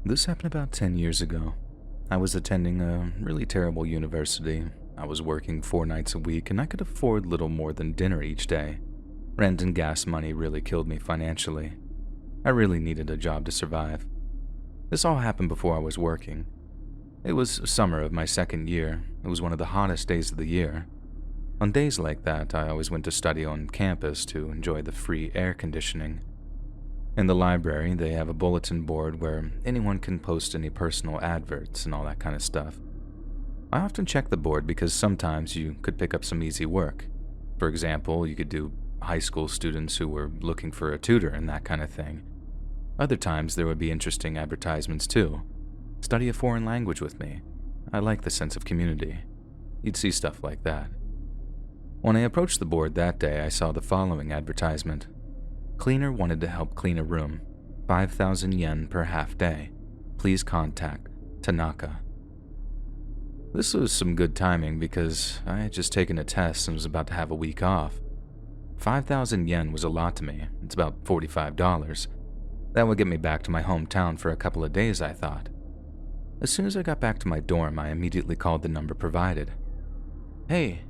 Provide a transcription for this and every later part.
This happened about 10 years ago. I was attending a really terrible university. I was working 4 nights a week, and I could afford little more than dinner each day. Rent and gas money really killed me financially. I really needed a job to survive. This all happened before I was working. It was summer of my second year. It was one of the hottest days of the year. On days like that, I always went to study on campus to enjoy the free air conditioning. In the library, they have a bulletin board where anyone can post any personal adverts and all that kind of stuff. I often check the board because sometimes you could pick up some easy work. For example, you could do high school students who were looking for a tutor and that kind of thing. Other times there would be interesting advertisements too. Study a foreign language with me. I like the sense of community. You'd see stuff like that. When I approached the board that day, I saw the following advertisement. Cleaner wanted to help clean a room. 5,000 yen per half day. Please contact Tanaka. This was some good timing because I had just taken a test and was about to have a week off. 5,000 yen was a lot to me. It's about $45. That would get me back to my hometown for a couple of days, I thought. As soon as I got back to my dorm, I immediately called the number provided. Hey,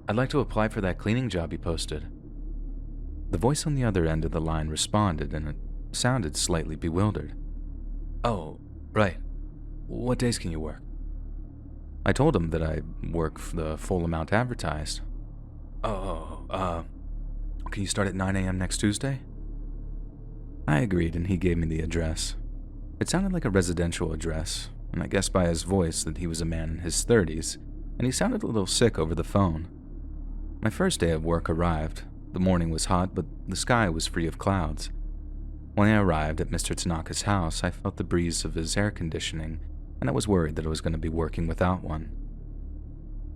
I'd like to apply for that cleaning job you posted. The voice on the other end of the line responded, and it sounded slightly bewildered. Oh, right. What days can you work? I told him that I work for the full amount advertised. Can you start at 9 a.m. next Tuesday? I agreed, and he gave me the address. It sounded like a residential address, and I guessed by his voice that he was a man in his 30s, and he sounded a little sick over the phone. My first day of work arrived. The morning was hot, but the sky was free of clouds. When I arrived at Mr. Tanaka's house, I felt the breeze of his air conditioning, and I was worried that I was going to be working without one.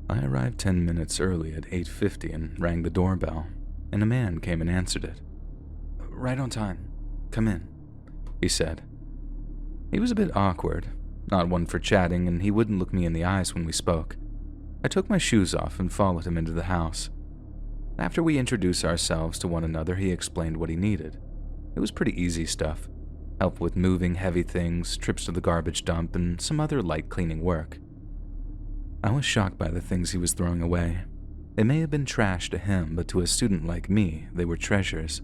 I arrived 10 minutes early at 8:50 and rang the doorbell, and a man came and answered it. Right on time. Come in, he said. He was a bit awkward, not one for chatting, and he wouldn't look me in the eyes when we spoke. I took my shoes off and followed him into the house. After we introduced ourselves to one another, he explained what he needed. It was pretty easy stuff. Help with moving heavy things, trips to the garbage dump, and some other light cleaning work. I was shocked by the things he was throwing away. They may have been trash to him, but to a student like me, they were treasures.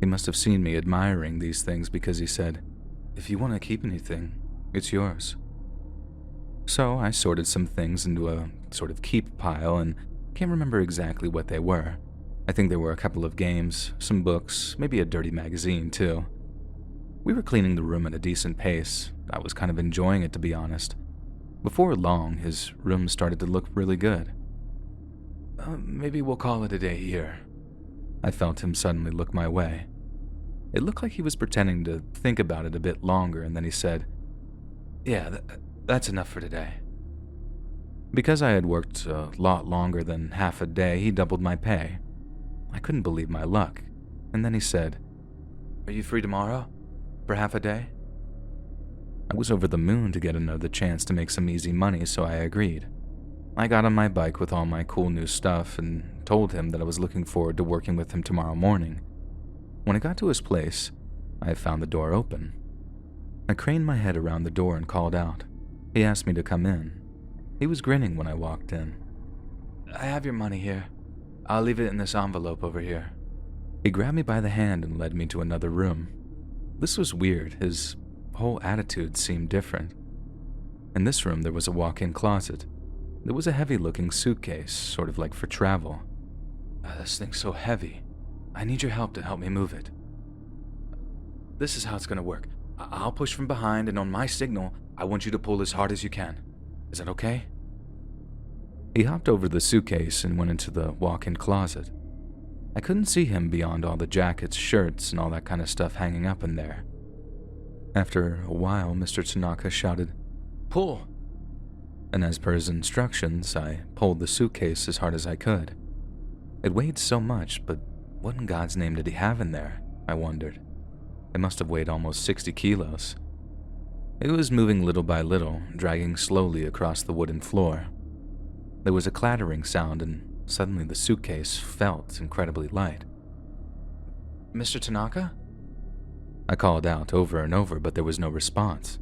He must have seen me admiring these things because he said, "If you want to keep anything, it's yours." So I sorted some things into a sort of keep pile and can't remember exactly what they were. I think there were a couple of games, some books, maybe a dirty magazine too. We were cleaning the room at a decent pace. I was kind of enjoying it, to be honest. Before long, his room started to look really good. Maybe we'll call it a day here. I felt him suddenly look my way. It looked like he was pretending to think about it a bit longer, and then he said, "Yeah, that's enough for today." Because I had worked a lot longer than half a day, he doubled my pay. I couldn't believe my luck, and then he said, "Are you free tomorrow? For half a day?" I was over the moon to get another chance to make some easy money, so I agreed. I got on my bike with all my cool new stuff and told him that I was looking forward to working with him tomorrow morning. When I got to his place, I found the door open. I craned my head around the door and called out. He asked me to come in. He was grinning when I walked in. "I have your money here. I'll leave it in this envelope over here." He grabbed me by the hand and led me to another room. This was weird. His whole attitude seemed different. In this room, there was a walk-in closet. There was a heavy-looking suitcase, sort of like for travel. This thing's so heavy. I need your help to help me move it." "This is how it's going to work. I'll push from behind, and on my signal, I want you to pull as hard as you can. Is that okay?" He hopped over the suitcase and went into the walk-in closet. I couldn't see him beyond all the jackets, shirts, and all that kind of stuff hanging up in there. After a while, Mr. Tanaka shouted, "Pull!" And as per his instructions, I pulled the suitcase as hard as I could. It weighed so much, but what in God's name did he have in there? I wondered. It must have weighed almost 60 kilos. It was moving little by little, dragging slowly across the wooden floor. There was a clattering sound, and suddenly the suitcase felt incredibly light. "Mr. Tanaka?" I called out over and over, but there was no response.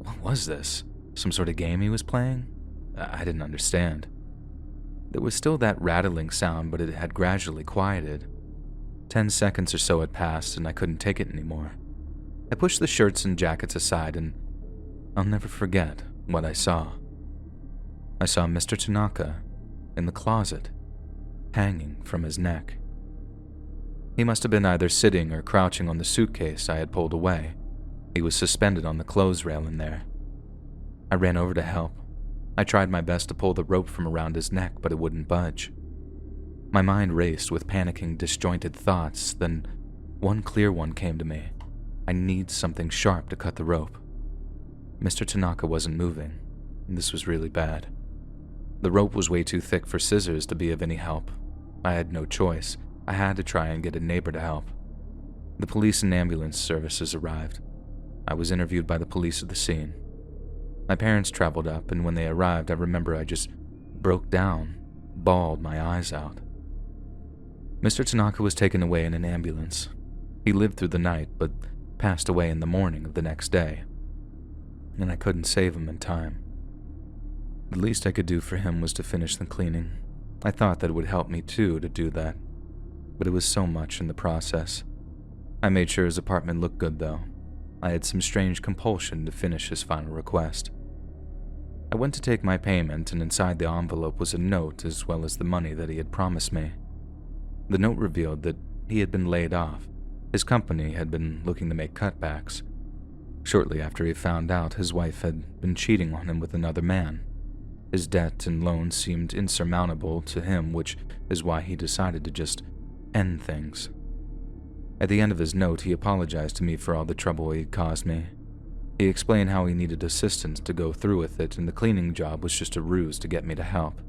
What was this? Some sort of game he was playing? I didn't understand. There was still that rattling sound, but it had gradually quieted. 10 seconds or so had passed, and I couldn't take it anymore. I pushed the shirts and jackets aside, and I'll never forget what I saw. I saw Mr. Tanaka in the closet, hanging from his neck. He must have been either sitting or crouching on the suitcase I had pulled away. He was suspended on the clothes rail in there. I ran over to help. I tried my best to pull the rope from around his neck, but it wouldn't budge. My mind raced with panicking, disjointed thoughts, then one clear one came to me. I need something sharp to cut the rope. Mr. Tanaka wasn't moving, and this was really bad. The rope was way too thick for scissors to be of any help. I had no choice. I had to try and get a neighbor to help. The police and ambulance services arrived. I was interviewed by the police at the scene. My parents traveled up, and when they arrived, I remember I just broke down, bawled my eyes out. Mr. Tanaka was taken away in an ambulance. He lived through the night, but passed away in the morning of the next day, and I couldn't save him in time. The least I could do for him was to finish the cleaning. I thought that it would help me too to do that, but it was so much in the process. I made sure his apartment looked good though. I had some strange compulsion to finish his final request. I went to take my payment, and inside the envelope was a note as well as the money that he had promised me. The note revealed that he had been laid off. His company had been looking to make cutbacks. Shortly after he found out, his wife had been cheating on him with another man. His debt and loans seemed insurmountable to him, which is why he decided to just end things. At the end of his note, he apologized to me for all the trouble he had caused me. He explained how he needed assistance to go through with it, and the cleaning job was just a ruse to get me to help.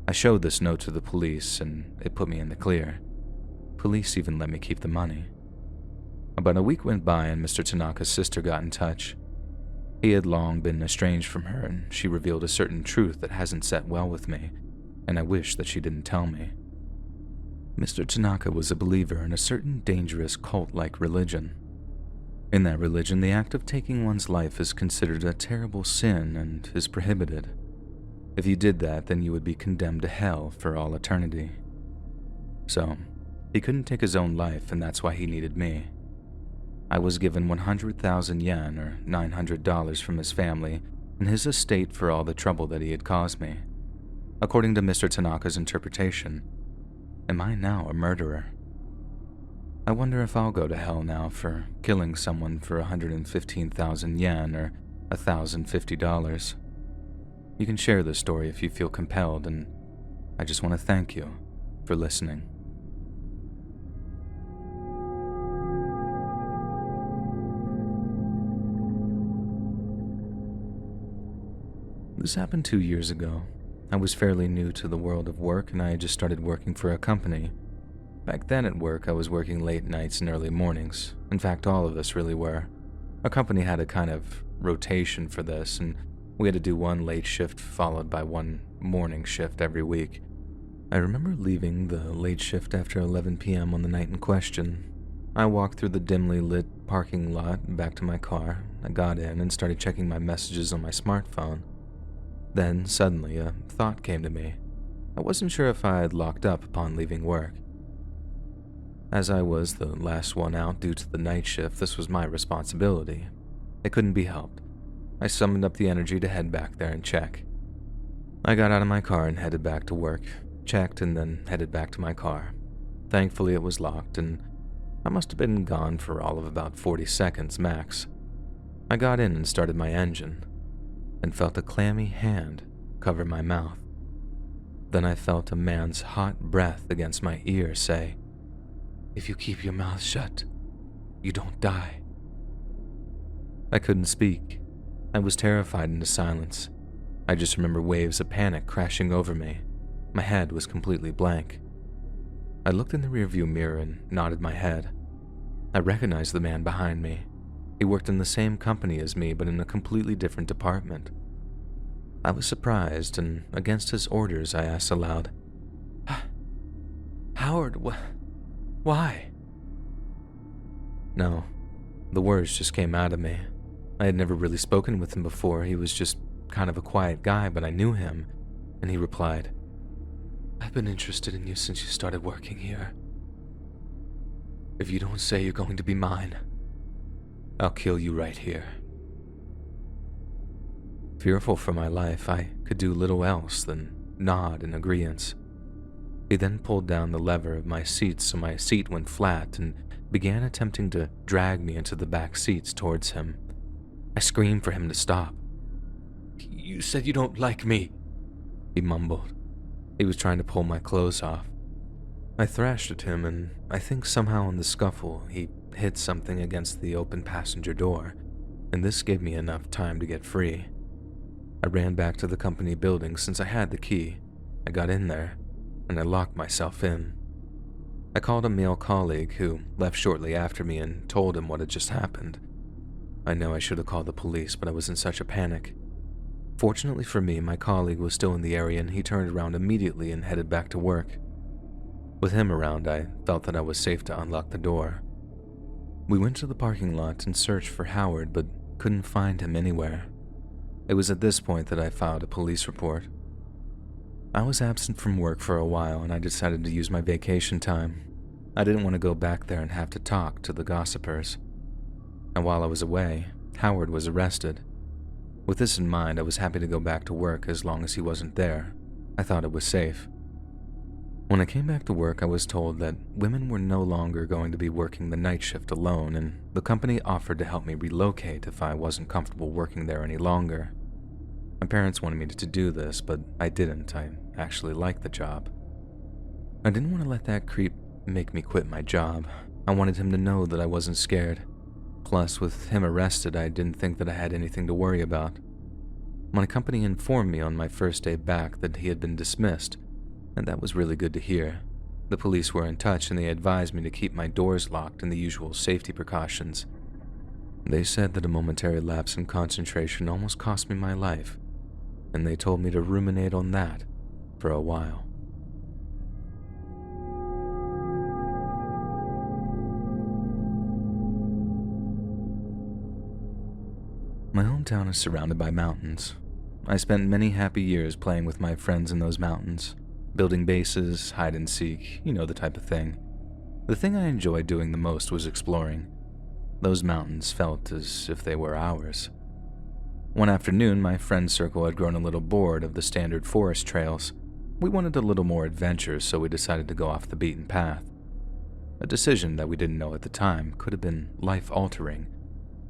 I showed this note to the police, and it put me in the clear. Police even let me keep the money. About a week went by, and Mr. Tanaka's sister got in touch. He had long been estranged from her, and she revealed a certain truth that hasn't set well with me, and I wish that she didn't tell me. Mr. Tanaka was a believer in a certain dangerous cult-like religion. In that religion, the act of taking one's life is considered a terrible sin and is prohibited. If you did that, then you would be condemned to hell for all eternity. So, he couldn't take his own life, and that's why he needed me. I was given 100,000 yen, or $900 from his family, and his estate for all the trouble that he had caused me. According to Mr. Tanaka's interpretation, am I now a murderer? I wonder if I'll go to hell now for killing someone for 115,000 yen, or $1,050. You can share this story if you feel compelled, and I just want to thank you for listening. This happened 2 years ago. I was fairly new to the world of work, and I had just started working for a company. Back then at work, I was working late nights and early mornings. In fact, all of us really were. Our company had a kind of rotation for this, and we had to do one late shift followed by one morning shift every week. I remember leaving the late shift after 11 p.m. on the night in question. I walked through the dimly lit parking lot and back to my car. I got in and started checking my messages on my smartphone. Then, suddenly, a thought came to me. I wasn't sure if I had locked up upon leaving work. As I was the last one out due to the night shift, this was my responsibility. It couldn't be helped. I summoned up the energy to head back there and check. I got out of my car and headed back to work, checked, and then headed back to my car. Thankfully, it was locked, and I must have been gone for all of about 40 seconds max. I got in and started my engine, and felt a clammy hand cover my mouth. Then I felt a man's hot breath against my ear say, "If you keep your mouth shut, you don't die." I couldn't speak. I was terrified into silence. I just remember waves of panic crashing over me. My head was completely blank. I looked in the rearview mirror and nodded my head. I recognized the man behind me. He worked in the same company as me, but in a completely different department. I was surprised, and against his orders, I asked aloud, "Howard, why?" No, the words just came out of me. I had never really spoken with him before. He was just kind of a quiet guy, but I knew him, and he replied, "I've been interested in you since you started working here. If you don't say you're going to be mine, I'll kill you right here." Fearful for my life, I could do little else than nod in agreeance. He then pulled down the lever of my seat so my seat went flat and began attempting to drag me into the back seats towards him. I screamed for him to stop. "You said you don't like me," he mumbled. He was trying to pull my clothes off. I thrashed at him, and I think somehow in the scuffle he hit something against the open passenger door, and this gave me enough time to get free. I ran back to the company building since I had the key. I got in there, and I locked myself in. I called a male colleague who left shortly after me and told him what had just happened. I know I should have called the police, but I was in such a panic. Fortunately for me, my colleague was still in the area and he turned around immediately and headed back to work. With him around, I felt that I was safe to unlock the door. We went to the parking lot and searched for Howard, but couldn't find him anywhere. It was at this point that I filed a police report. I was absent from work for a while and I decided to use my vacation time. I didn't want to go back there and have to talk to the gossipers. And while I was away, Howard was arrested. With this in mind, I was happy to go back to work as long as he wasn't there. I thought it was safe. When I came back to work, I was told that women were no longer going to be working the night shift alone, and the company offered to help me relocate if I wasn't comfortable working there any longer. My parents wanted me to do this, but I didn't. I actually liked the job. I didn't want to let that creep make me quit my job. I wanted him to know that I wasn't scared. Plus, with him arrested, I didn't think that I had anything to worry about. My company informed me on my first day back that he had been dismissed, and that was really good to hear. The police were in touch and they advised me to keep my doors locked and the usual safety precautions. They said that a momentary lapse in concentration almost cost me my life, and they told me to ruminate on that for a while. My hometown is surrounded by mountains. I spent many happy years playing with my friends in those mountains, building bases, hide and seek, you know, the type of thing. The thing I enjoyed doing the most was exploring. Those mountains felt as if they were ours. One afternoon, my friend circle had grown a little bored of the standard forest trails. We wanted a little more adventure, so we decided to go off the beaten path. A decision that we didn't know at the time could have been life-altering,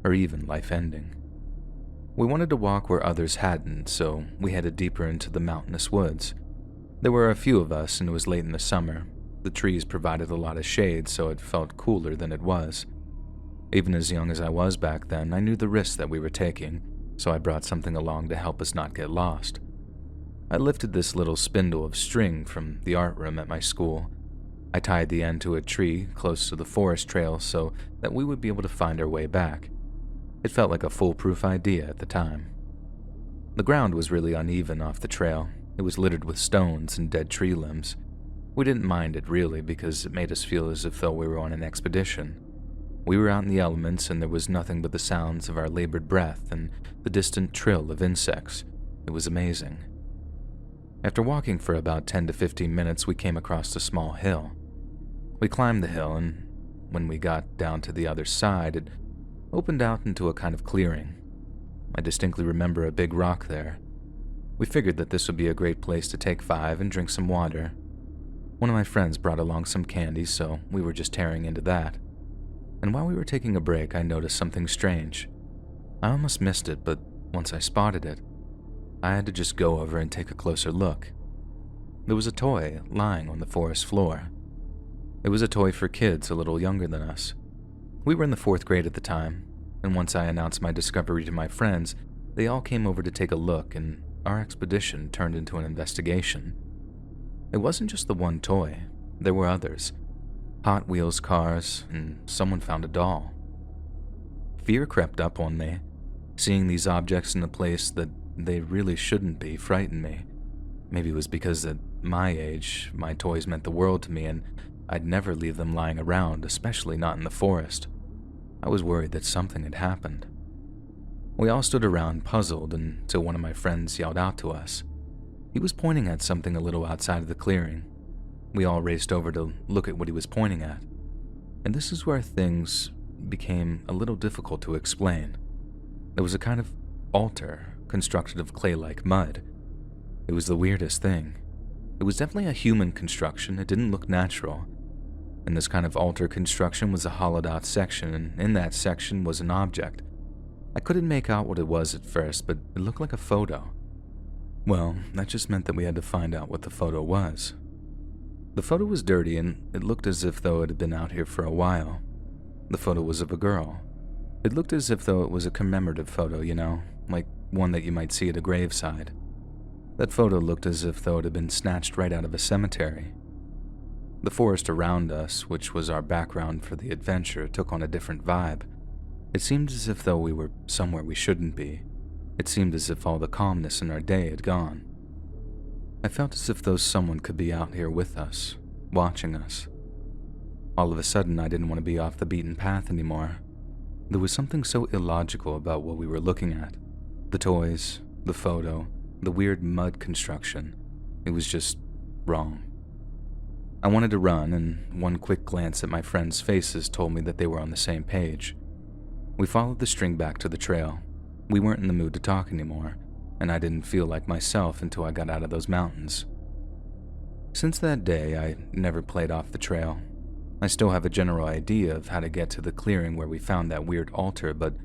or even life-ending. We wanted to walk where others hadn't, so we headed deeper into the mountainous woods. There were a few of us, and it was late in the summer. The trees provided a lot of shade, so it felt cooler than it was. Even as young as I was back then, I knew the risks that we were taking, so I brought something along to help us not get lost. I lifted this little spindle of string from the art room at my school. I tied the end to a tree close to the forest trail so that we would be able to find our way back. It felt like a foolproof idea at the time. The ground was really uneven off the trail. It was littered with stones and dead tree limbs. We didn't mind it really because it made us feel as if though we were on an expedition. We were out in the elements and there was nothing but the sounds of our labored breath and the distant trill of insects. It was amazing. After walking for about 10 to 15 minutes, we came across a small hill. We climbed the hill, and when we got down to the other side, it opened out into a kind of clearing. I distinctly remember a big rock there. We figured that this would be a great place to take 5 and drink some water. One of my friends brought along some candy, so we were just tearing into that. And while we were taking a break, I noticed something strange. I almost missed it, but once I spotted it, I had to just go over and take a closer look. There was a toy lying on the forest floor. It was a toy for kids a little younger than us. We were in the 4th grade at the time, and once I announced my discovery to my friends, they all came over to take a look, and our expedition turned into an investigation. It wasn't just the one toy, there were others. Hot Wheels cars, and someone found a doll. Fear crept up on me. Seeing these objects in a place that they really shouldn't be frightened me. Maybe it was because at my age, my toys meant the world to me, and I'd never leave them lying around, especially not in the forest. I was worried that something had happened. We all stood around puzzled until one of my friends yelled out to us. He was pointing at something a little outside of the clearing. We all raced over to look at what he was pointing at. And this is where things became a little difficult to explain. There was a kind of altar constructed of clay-like mud. It was the weirdest thing. It was definitely a human construction. It didn't look natural. And this kind of altar construction was a hollowed-out section, and in that section was an object. I couldn't make out what it was at first, but it looked like a photo. Well, that just meant that we had to find out what the photo was. The photo was dirty, and it looked as if though it had been out here for a while. The photo was of a girl. It looked as if though it was a commemorative photo, like one that you might see at a graveside. That photo looked as if though it had been snatched right out of a cemetery. The forest around us, which was our background for the adventure, took on a different vibe. It seemed as if though we were somewhere we shouldn't be. It seemed as if all the calmness in our day had gone. I felt as if though someone could be out here with us, watching us. All of a sudden, I didn't want to be off the beaten path anymore. There was something so illogical about what we were looking at. The toys, the photo, the weird mud construction. It was just wrong. I wanted to run, and one quick glance at my friends' faces told me that they were on the same page. We followed the string back to the trail. We weren't in the mood to talk anymore, and I didn't feel like myself until I got out of those mountains. Since that day, I never played off the trail. I still have a general idea of how to get to the clearing where we found that weird altar, but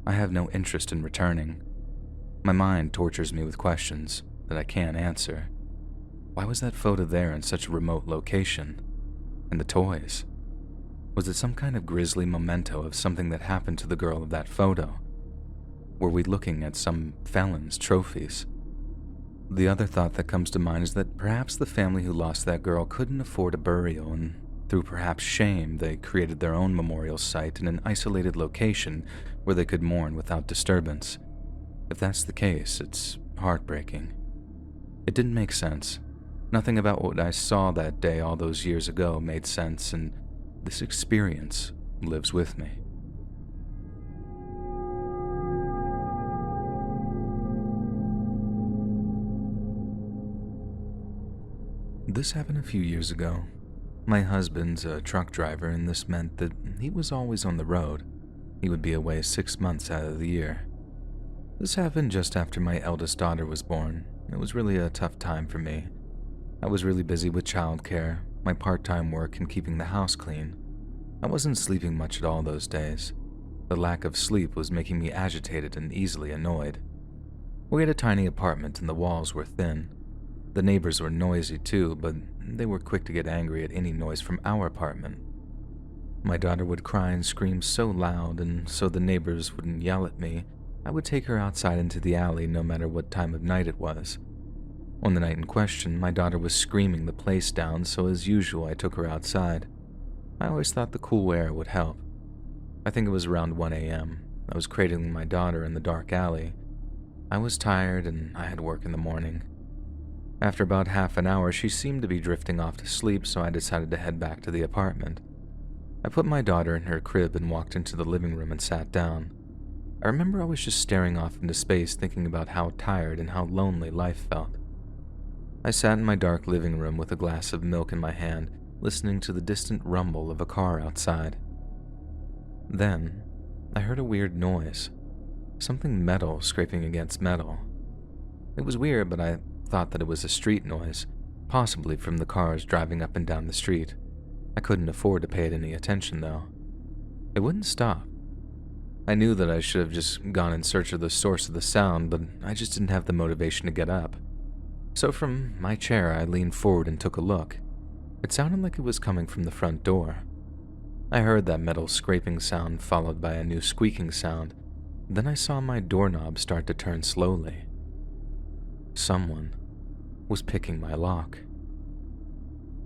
I have no interest in returning. My mind tortures me with questions that I can't answer. Why was that photo there in such a remote location? And the toys? Was it some kind of grisly memento of something that happened to the girl of that photo? Were we looking at some felon's trophies? The other thought that comes to mind is that perhaps the family who lost that girl couldn't afford a burial, and through perhaps shame, they created their own memorial site in an isolated location where they could mourn without disturbance. If that's the case, it's heartbreaking. It didn't make sense. Nothing about what I saw that day all those years ago made sense, and this experience lives with me. This happened a few years ago. My husband's a truck driver, and this meant that he was always on the road. He would be away 6 months out of the year. This happened just after my eldest daughter was born. It was really a tough time for me. I was really busy with childcare, my part-time work, and keeping the house clean. I wasn't sleeping much at all those days. The lack of sleep was making me agitated and easily annoyed. We had a tiny apartment and the walls were thin. The neighbors were noisy too, but they were quick to get angry at any noise from our apartment. My daughter would cry and scream so loud, and so the neighbors wouldn't yell at me, I would take her outside into the alley no matter what time of night it was. On the night in question, my daughter was screaming the place down, so as usual I took her outside. I always thought the cool air would help. I think it was around 1 a.m. I was cradling my daughter in the dark alley. I was tired and I had work in the morning. After about half an hour, she seemed to be drifting off to sleep, so I decided to head back to the apartment. I put my daughter in her crib and walked into the living room and sat down. I remember I was just staring off into space, thinking about how tired and how lonely life felt. I sat in my dark living room with a glass of milk in my hand, listening to the distant rumble of a car outside. Then, I heard a weird noise. Something metal scraping against metal. It was weird, but I thought that it was a street noise, possibly from the cars driving up and down the street. I couldn't afford to pay it any attention, though. It wouldn't stop. I knew that I should have just gone in search of the source of the sound, but I just didn't have the motivation to get up. So from my chair, I leaned forward and took a look. It sounded like it was coming from the front door. I heard that metal scraping sound followed by a new squeaking sound. Then I saw my doorknob start to turn slowly. Someone was picking my lock.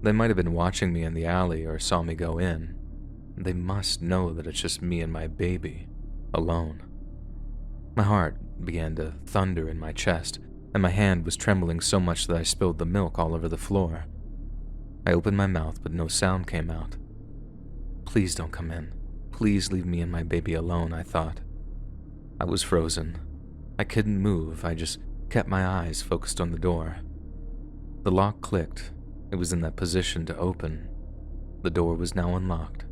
They might have been watching me in the alley or saw me go in. They must know that it's just me and my baby, alone. My heart began to thunder in my chest, and my hand was trembling so much that I spilled the milk all over the floor. I opened my mouth, but no sound came out. Please don't come in. Please leave me and my baby alone, I thought. I was frozen. I couldn't move, I just kept my eyes focused on the door. The lock clicked. It was in that position to open. The door was now unlocked.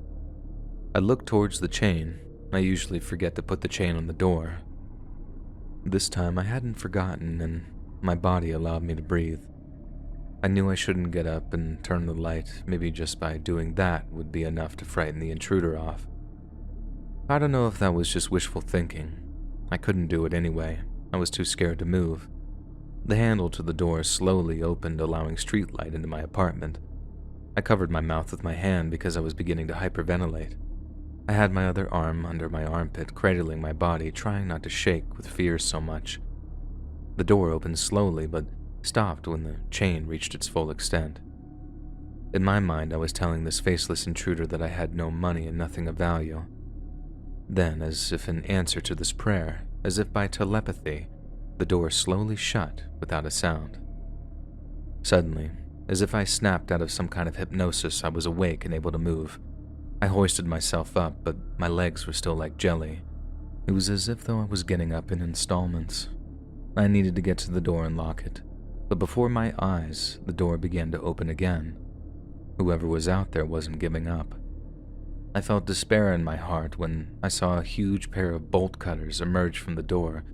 I looked towards the chain. I usually forget to put the chain on the door. This time I hadn't forgotten, and my body allowed me to breathe. I knew I shouldn't get up and turn the light. Maybe just by doing that would be enough to frighten the intruder off. I don't know if that was just wishful thinking. I couldn't do it anyway. I was too scared to move. The handle to the door slowly opened, allowing street light into my apartment. I covered my mouth with my hand because I was beginning to hyperventilate. I had my other arm under my armpit, cradling my body, trying not to shake with fear so much. The door opened slowly, but stopped when the chain reached its full extent. In my mind, I was telling this faceless intruder that I had no money and nothing of value. Then, as if in answer to this prayer, as if by telepathy, the door slowly shut without a sound. Suddenly, as if I snapped out of some kind of hypnosis, I was awake and able to move. I hoisted myself up, but my legs were still like jelly. It was as if though I was getting up in installments. I needed to get to the door and lock it, but before my eyes, the door began to open again. Whoever was out there wasn't giving up. I felt despair in my heart when I saw a huge pair of bolt cutters emerge from the door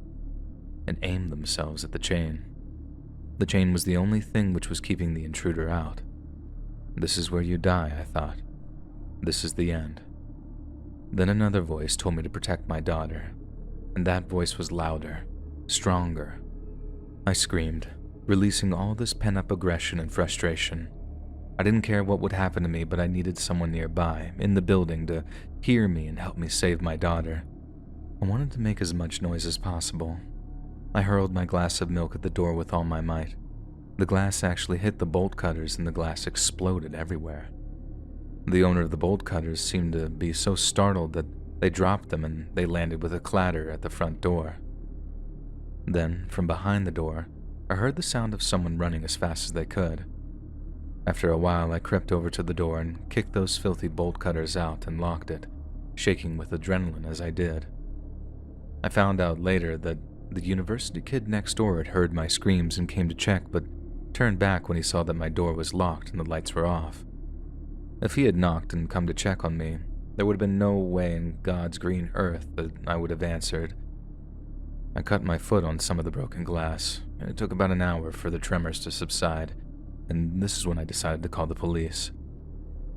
and aim themselves at the chain. The chain was the only thing which was keeping the intruder out. This is where you die, I thought. This is the end. Then another voice told me to protect my daughter, and that voice was louder, stronger. I screamed, releasing all this pent-up aggression and frustration. I didn't care what would happen to me, but I needed someone nearby, in the building, to hear me and help me save my daughter. I wanted to make as much noise as possible. I hurled my glass of milk at the door with all my might. The glass actually hit the bolt cutters and the glass exploded everywhere. The owner of the bolt cutters seemed to be so startled that they dropped them and they landed with a clatter at the front door. Then, from behind the door, I heard the sound of someone running as fast as they could. After a while, I crept over to the door and kicked those filthy bolt cutters out and locked it, shaking with adrenaline as I did. I found out later that the university kid next door had heard my screams and came to check, but turned back when he saw that my door was locked and the lights were off. If he had knocked and come to check on me, there would have been no way in God's green earth that I would have answered. I cut my foot on some of the broken glass, and it took about an hour for the tremors to subside, and this is when I decided to call the police.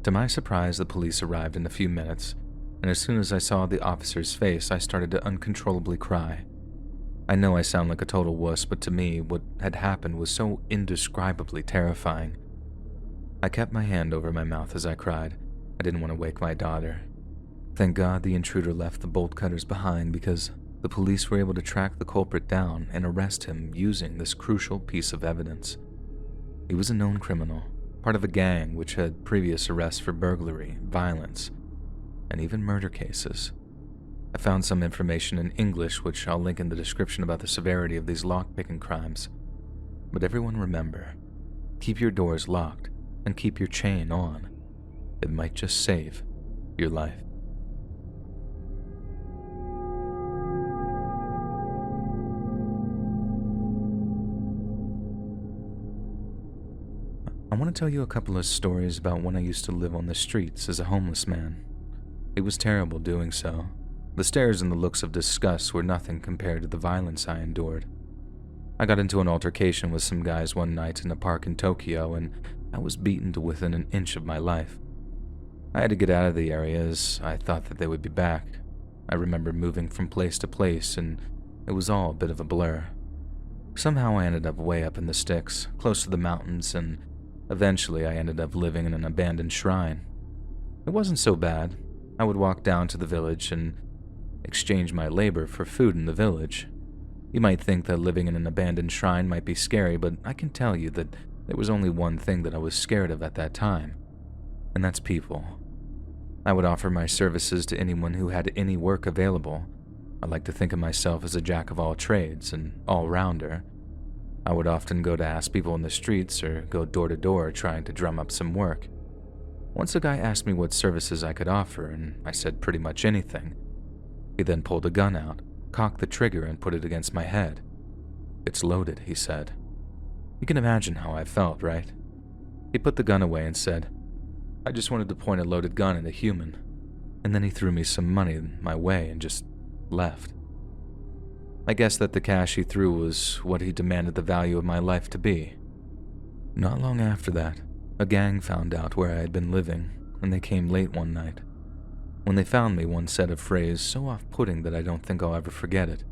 To my surprise, the police arrived in a few minutes, and as soon as I saw the officer's face, I started to uncontrollably cry. I know I sound like a total wuss, but to me, what had happened was so indescribably terrifying. I kept my hand over my mouth as I cried. I didn't want to wake my daughter. Thank God the intruder left the bolt cutters behind, because the police were able to track the culprit down and arrest him using this crucial piece of evidence. He was a known criminal, part of a gang which had previous arrests for burglary, violence, and even murder cases. I found some information in English which I'll link in the description about the severity of these lockpicking crimes. But everyone remember, keep your doors locked and keep your chain on. It might just save your life. I want to tell you a couple of stories about when I used to live on the streets as a homeless man. It was terrible doing so. The stares and the looks of disgust were nothing compared to the violence I endured. I got into an altercation with some guys one night in a park in Tokyo, and I was beaten to within an inch of my life. I had to get out of the area as I thought that they would be back. I remember moving from place to place, and it was all a bit of a blur. Somehow I ended up way up in the sticks, close to the mountains, and eventually I ended up living in an abandoned shrine. It wasn't so bad. I would walk down to the village and exchange my labor for food in the village. You might think that living in an abandoned shrine might be scary, but I can tell you that there was only one thing that I was scared of at that time, and that's people. I would offer my services to anyone who had any work available. I like to think of myself as a jack of all trades, an all-rounder. I would often go to ask people in the streets or go door to door trying to drum up some work. Once a guy asked me what services I could offer, and I said pretty much anything. He then pulled a gun out, cocked the trigger and put it against my head. "It's loaded," he said. You can imagine how I felt, right? He put the gun away and said, "I just wanted to point a loaded gun at a human." And then he threw me some money my way and just left. I guess that the cash he threw was what he demanded the value of my life to be. Not long after that, a gang found out where I had been living, and they came late one night. When they found me, one said a phrase so off-putting that I don't think I'll ever forget it.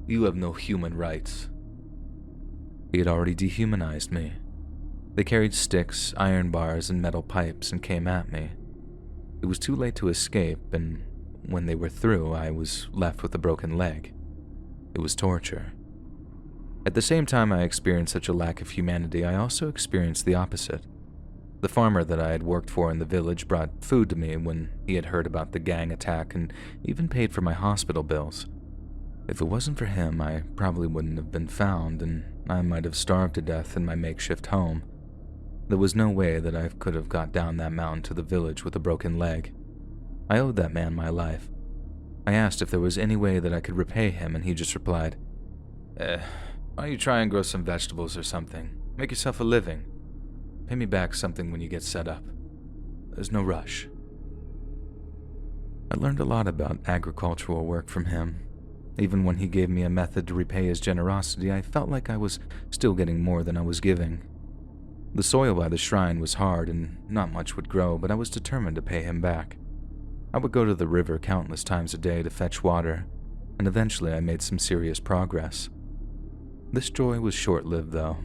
"You have no human rights." He had already dehumanized me. They carried sticks, iron bars, and metal pipes and came at me. It was too late to escape, and when they were through, I was left with a broken leg. It was torture. At the same time I experienced such a lack of humanity, I also experienced the opposite. The farmer that I had worked for in the village brought food to me when he had heard about the gang attack and even paid for my hospital bills. If it wasn't for him, I probably wouldn't have been found, and I might have starved to death in my makeshift home. There was no way that I could have got down that mountain to the village with a broken leg. I owed that man my life. I asked if there was any way that I could repay him, and he just replied, why don't you try and grow some vegetables or something? Make yourself a living. Pay me back something when you get set up. There's no rush." I learned a lot about agricultural work from him. Even when he gave me a method to repay his generosity, I felt like I was still getting more than I was giving. The soil by the shrine was hard and not much would grow, but I was determined to pay him back. I would go to the river countless times a day to fetch water, and eventually I made some serious progress. This joy was short-lived, though.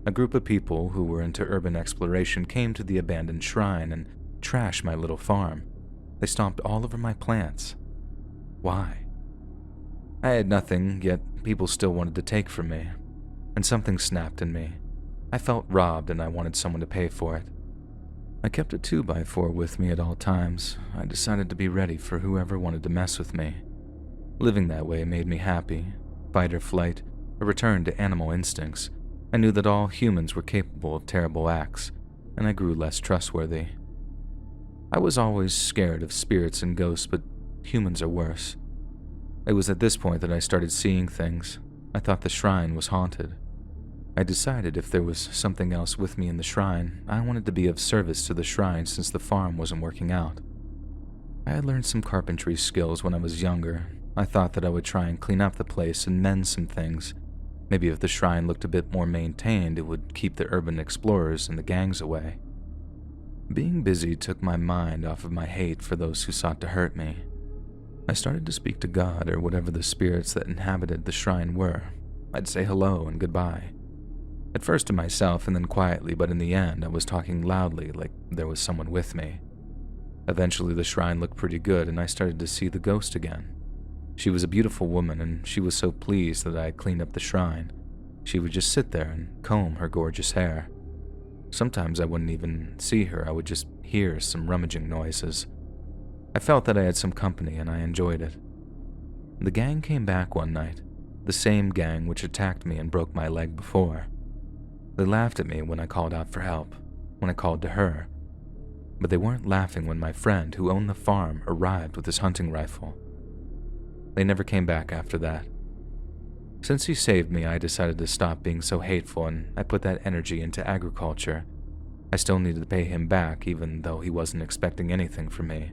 A group of people who were into urban exploration came to the abandoned shrine and trashed my little farm. They stomped all over my plants. Why? I had nothing, yet people still wanted to take from me, and something snapped in me. I felt robbed and I wanted someone to pay for it. I kept a 2x4 with me at all times. I decided to be ready for whoever wanted to mess with me. Living that way made me happy. Fight or flight, a return to animal instincts. I knew that all humans were capable of terrible acts, and I grew less trustworthy. I was always scared of spirits and ghosts, but humans are worse. It was at this point that I started seeing things. I thought the shrine was haunted. I decided if there was something else with me in the shrine, I wanted to be of service to the shrine since the farm wasn't working out. I had learned some carpentry skills when I was younger. I thought that I would try and clean up the place and mend some things. Maybe if the shrine looked a bit more maintained, it would keep the urban explorers and the gangs away. Being busy took my mind off of my hate for those who sought to hurt me. I started to speak to God or whatever the spirits that inhabited the shrine were. I'd say hello and goodbye. At first to myself and then quietly, but in the end I was talking loudly like there was someone with me. Eventually the shrine looked pretty good and I started to see the ghost again. She was a beautiful woman and she was so pleased that I had cleaned up the shrine. She would just sit there and comb her gorgeous hair. Sometimes I wouldn't even see her, I would just hear some rummaging noises. I felt that I had some company and I enjoyed it. The gang came back one night, the same gang which attacked me and broke my leg before. They laughed at me when I called out for help, when I called to her. But they weren't laughing when my friend who owned the farm arrived with his hunting rifle. They never came back after that. Since he saved me, I decided to stop being so hateful and I put that energy into agriculture. I still needed to pay him back even though he wasn't expecting anything from me.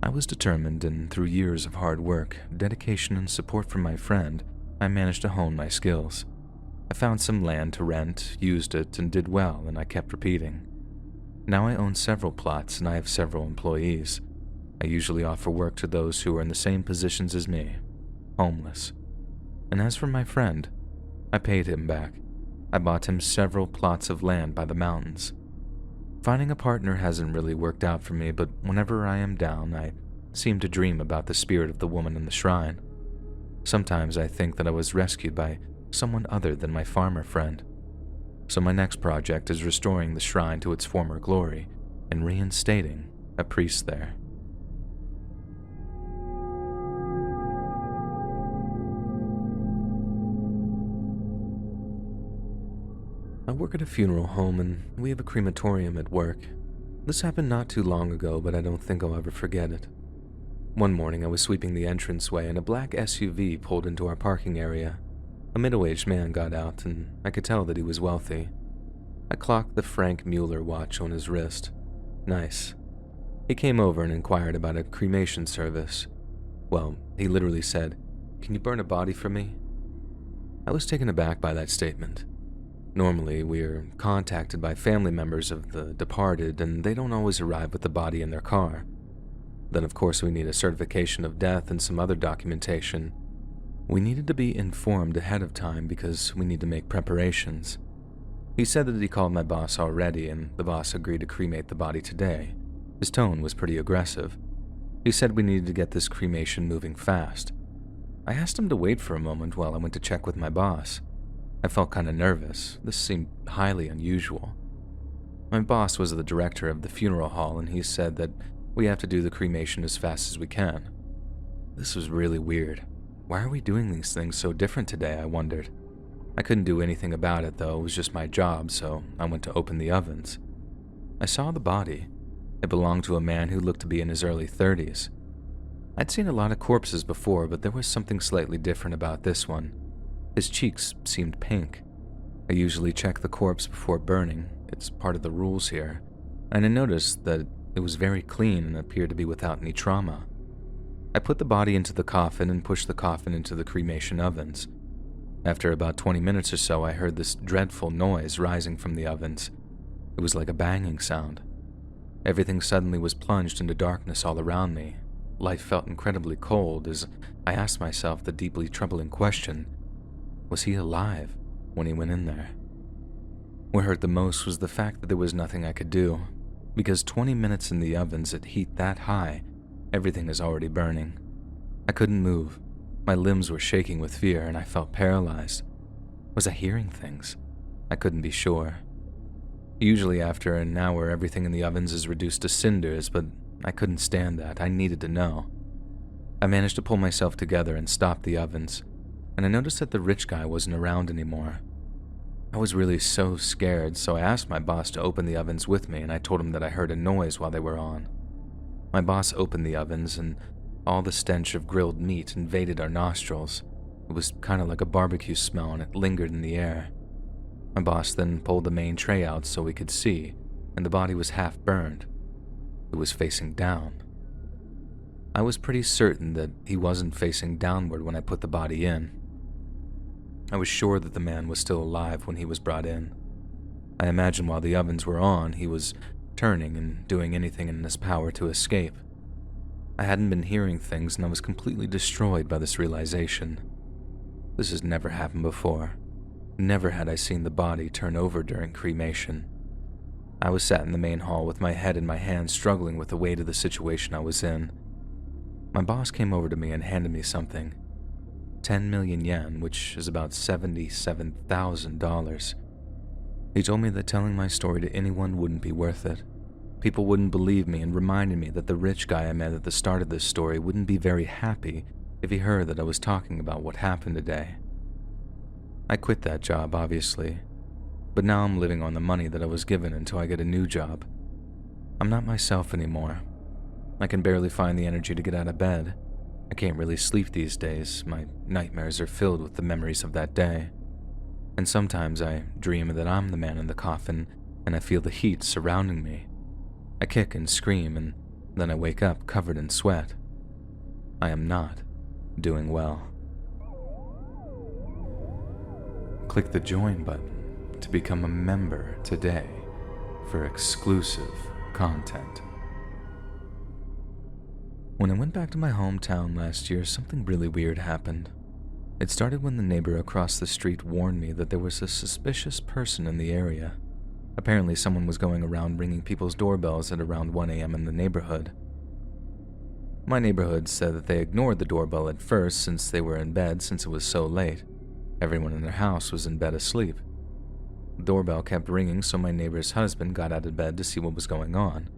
I was determined and through years of hard work, dedication and support from my friend, I managed to hone my skills. I found some land to rent, used it, and did well, and I kept repeating. Now I own several plots and I have several employees. I usually offer work to those who are in the same positions as me, homeless. And as for my friend, I paid him back. I bought him several plots of land by the mountains. Finding a partner hasn't really worked out for me, but whenever I am down, I seem to dream about the spirit of the woman in the shrine. Sometimes I think that I was rescued by someone other than my farmer friend. So my next project is restoring the shrine to its former glory and reinstating a priest there. I work at a funeral home and we have a crematorium at work. This happened not too long ago, but I don't think I'll ever forget it. One morning, I was sweeping the entranceway and a black SUV pulled into our parking area. A middle-aged man got out, and I could tell that he was wealthy. I clocked the Frank Mueller watch on his wrist. Nice. He came over and inquired about a cremation service. Well, he literally said, "Can you burn a body for me?" I was taken aback by that statement. Normally, we are contacted by family members of the departed, and they don't always arrive with the body in their car. Then, of course, we need a certification of death and some other documentation. We needed to be informed ahead of time because we need to make preparations. He said that he called my boss already, and the boss agreed to cremate the body today. His tone was pretty aggressive. He said we needed to get this cremation moving fast. I asked him to wait for a moment while I went to check with my boss. I felt kind of nervous. This seemed highly unusual. My boss was the director of the funeral hall, and he said that we have to do the cremation as fast as we can. This was really weird. Why are we doing these things so different today, I wondered. I couldn't do anything about it, though. It was just my job, so I went to open the ovens. I saw the body. It belonged to a man who looked to be in his early 30s. I'd seen a lot of corpses before, but there was something slightly different about this one. His cheeks seemed pink. I usually check the corpse before burning. It's part of the rules here. And I noticed that it was very clean and appeared to be without any trauma. I put the body into the coffin and pushed the coffin into the cremation ovens. After about 20 minutes or so, I heard this dreadful noise rising from the ovens. It was like a banging sound. Everything suddenly was plunged into darkness all around me. Life felt incredibly cold as I asked myself the deeply troubling question, was he alive when he went in there? What hurt the most was the fact that there was nothing I could do, because 20 minutes in the ovens at heat that high, everything is already burning. I couldn't move. My limbs were shaking with fear and I felt paralyzed. Was I hearing things? I couldn't be sure. Usually after an hour, everything in the ovens is reduced to cinders, but I couldn't stand that. I needed to know. I managed to pull myself together and stop the ovens, and I noticed that the rich guy wasn't around anymore. I was really so scared, so I asked my boss to open the ovens with me, and I told him that I heard a noise while they were on. My boss opened the ovens, and all the stench of grilled meat invaded our nostrils. It was kind of like a barbecue smell, and it lingered in the air. My boss then pulled the main tray out so we could see, and the body was half burned. It was facing down. I was pretty certain that he wasn't facing downward when I put the body in. I was sure that the man was still alive when he was brought in. I imagine while the ovens were on, he was turning and doing anything in his power to escape. I hadn't been hearing things, and I was completely destroyed by this realization. This has never happened before. Never had I seen the body turn over during cremation. I was sat in the main hall with my head in my hands, struggling with the weight of the situation I was in. My boss came over to me and handed me something. 10 million yen, which is about $77,000. He told me that telling my story to anyone wouldn't be worth it. People wouldn't believe me, and reminded me that the rich guy I met at the start of this story wouldn't be very happy if he heard that I was talking about what happened today. I quit that job, obviously, but now I'm living on the money that I was given until I get a new job. I'm not myself anymore. I can barely find the energy to get out of bed. I can't really sleep these days. My nightmares are filled with the memories of that day. And sometimes I dream that I'm the man in the coffin, and I feel the heat surrounding me. I kick and scream, and then I wake up covered in sweat. I am not doing well. Click the join button to become a member today for exclusive content. When I went back to my hometown last year, something really weird happened. It started when the neighbor across the street warned me that there was a suspicious person in the area. Apparently, someone was going around ringing people's doorbells at around 1 a.m. in the neighborhood. My neighborhood said that they ignored the doorbell at first since they were in bed since it was so late. Everyone in their house was in bed asleep. The doorbell kept ringing, so my neighbor's husband got out of bed to see what was going on.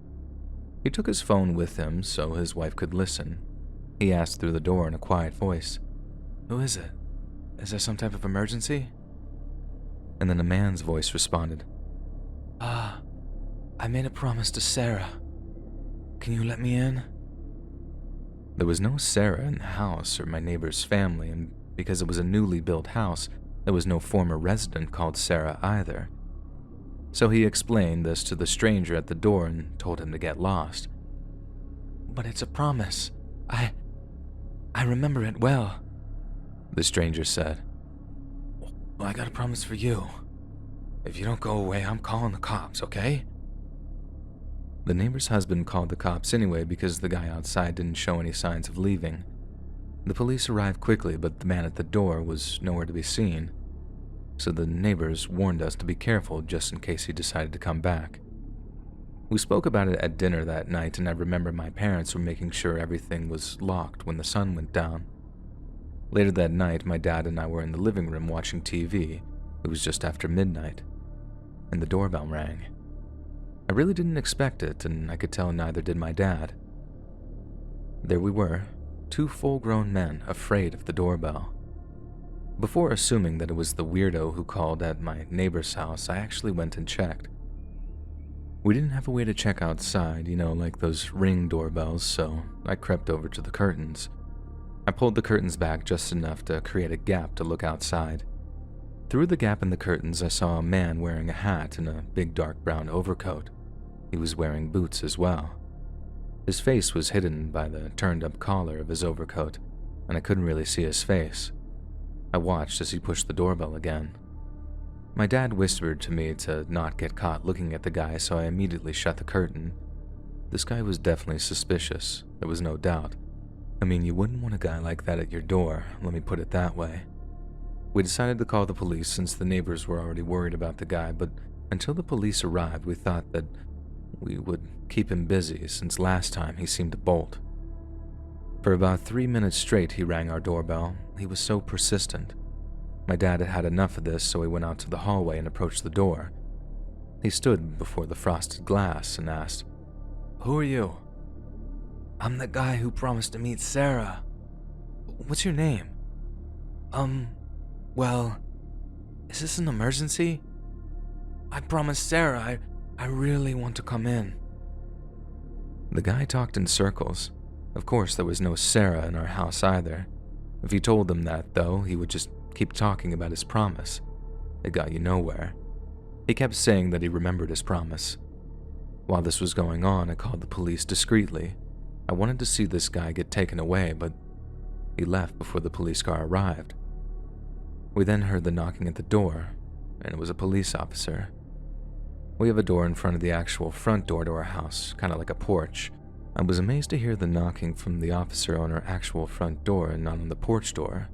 He took his phone with him so his wife could listen. He asked through the door in a quiet voice, "Who is it? Is there some type of emergency?" And then a man's voice responded, I made a promise to Sarah. Can you let me in?" There was no Sarah in the house or my neighbor's family, and because it was a newly built house, there was no former resident called Sarah either. So he explained this to the stranger at the door and told him to get lost. "But it's a promise. I remember it well," the stranger said. "Well, I got a promise for you. If you don't go away, I'm calling the cops, okay?" The neighbor's husband called the cops anyway because the guy outside didn't show any signs of leaving. The police arrived quickly, but the man at the door was nowhere to be seen. So the neighbors warned us to be careful just in case he decided to come back. We spoke about it at dinner that night, and I remember my parents were making sure everything was locked when the sun went down. Later that night, my dad and I were in the living room watching TV. It was just after midnight, and the doorbell rang. I really didn't expect it, and I could tell neither did my dad. There we were, two full-grown men afraid of the doorbell. Before assuming that it was the weirdo who called at my neighbor's house, I actually went and checked. We didn't have a way to check outside, like those Ring doorbells, so I crept over to the curtains. I pulled the curtains back just enough to create a gap to look outside. Through the gap in the curtains, I saw a man wearing a hat and a big dark brown overcoat. He was wearing boots as well. His face was hidden by the turned-up collar of his overcoat, and I couldn't really see his face. I watched as he pushed the doorbell again. My dad whispered to me to not get caught looking at the guy, so I immediately shut the curtain. This guy was definitely suspicious, there was no doubt. I mean, you wouldn't want a guy like that at your door, let me put it that way. We decided to call the police since the neighbors were already worried about the guy, but until the police arrived, we thought that we would keep him busy since last time he seemed to bolt. For about 3 minutes straight, he rang our doorbell. He was so persistent. My dad had had enough of this, so he went out to the hallway and approached the door. He stood before the frosted glass and asked, "Who are you?" "I'm the guy who promised to meet Sarah." "What's your name?" Well, is this an emergency?" "I promised Sarah. I really want to come in." The guy talked in circles. Of course, there was no Sarah in our house either. If you told them that, though, he would just keep talking about his promise. It got you nowhere. He kept saying that he remembered his promise. While this was going on, I called the police discreetly. I wanted to see this guy get taken away, but he left before the police car arrived. We then heard the knocking at the door, and it was a police officer. We have a door in front of the actual front door to our house, kind of like a porch. I was amazed to hear the knocking from the officer on our actual front door and not on the porch door.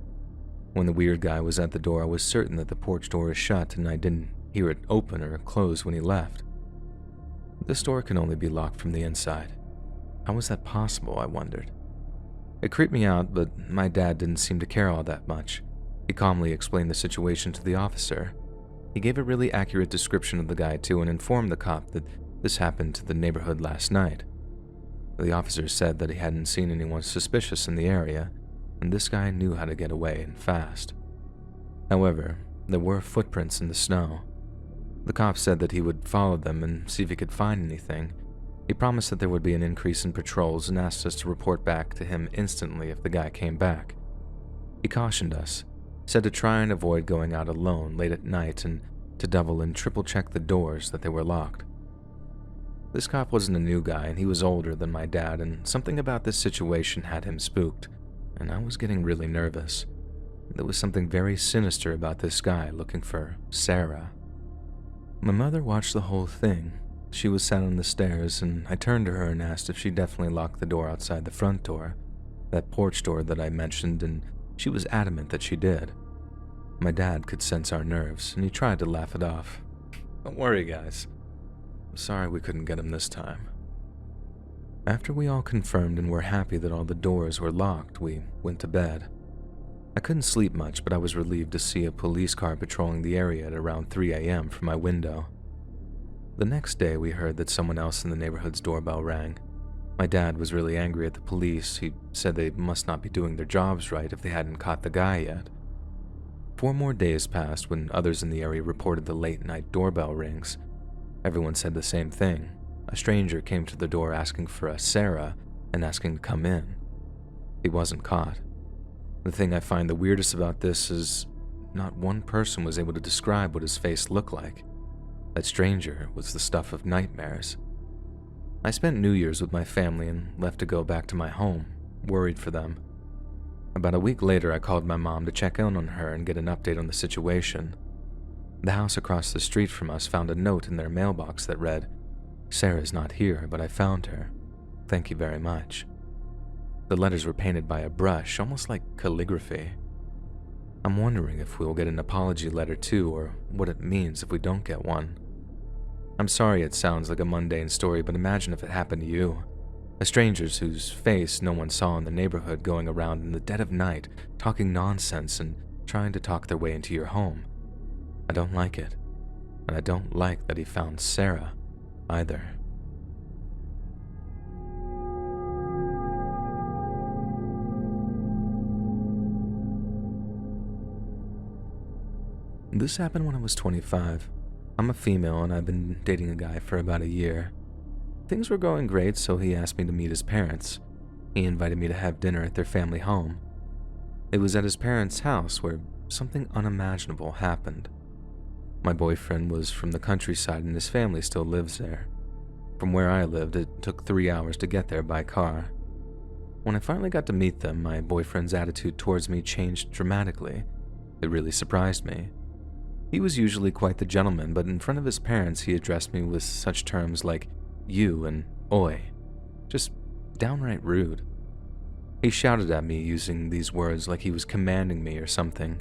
When the weird guy was at the door, I was certain that the porch door is shut and I didn't hear it open or close when he left. This door can only be locked from the inside. How was that possible, I wondered. It creeped me out, but my dad didn't seem to care all that much. He calmly explained the situation to the officer. He gave a really accurate description of the guy too and informed the cop that this happened to the neighborhood last night. The officer said that he hadn't seen anyone suspicious in the area, and this guy knew how to get away and fast. However, there were footprints in the snow. The cop said that he would follow them and see if he could find anything. He promised that there would be an increase in patrols and asked us to report back to him instantly if the guy came back. He cautioned us, said to try and avoid going out alone late at night and to double and triple check the doors that they were locked. This cop wasn't a new guy and he was older than my dad, and something about this situation had him spooked, and I was getting really nervous. There was something very sinister about this guy looking for Sarah. My mother watched the whole thing. She was sat on the stairs, and I turned to her and asked if she definitely locked the door outside the front door, that porch door that I mentioned, and she was adamant that she did. My dad could sense our nerves, and he tried to laugh it off. "Don't worry, guys. I'm sorry we couldn't get him this time." After we all confirmed and were happy that all the doors were locked, we went to bed. I couldn't sleep much, but I was relieved to see a police car patrolling the area at around 3 a.m. from my window. The next day, we heard that someone else in the neighborhood's doorbell rang. My dad was really angry at the police. He said they must not be doing their jobs right if they hadn't caught the guy yet. 4 more days passed when others in the area reported the late-night doorbell rings. Everyone said the same thing. A stranger came to the door asking for a Sarah and asking to come in. He wasn't caught. The thing I find the weirdest about this is not one person was able to describe what his face looked like. That stranger was the stuff of nightmares. I spent New Year's with my family and left to go back to my home, worried for them. About a week later, I called my mom to check in on her and get an update on the situation. The house across the street from us found a note in their mailbox that read, "Sarah's not here, but I found her. Thank you very much." The letters were painted by a brush, almost like calligraphy. I'm wondering if we'll get an apology letter too, or what it means if we don't get one. I'm sorry it sounds like a mundane story, but imagine if it happened to you. A stranger whose face no one saw in the neighborhood going around in the dead of night, talking nonsense and trying to talk their way into your home. I don't like it, and I don't like that he found Sarah either. This happened when I was 25. I'm a female and I've been dating a guy for about a year. Things were going great, so he asked me to meet his parents. He invited me to have dinner at their family home. It was at his parents' house where something unimaginable happened. My boyfriend was from the countryside and his family still lives there. From where I lived, it took 3 hours to get there by car. When I finally got to meet them, my boyfriend's attitude towards me changed dramatically. It really surprised me. He was usually quite the gentleman, but in front of his parents he addressed me with such terms like you and oi. Just downright rude. He shouted at me using these words like he was commanding me or something.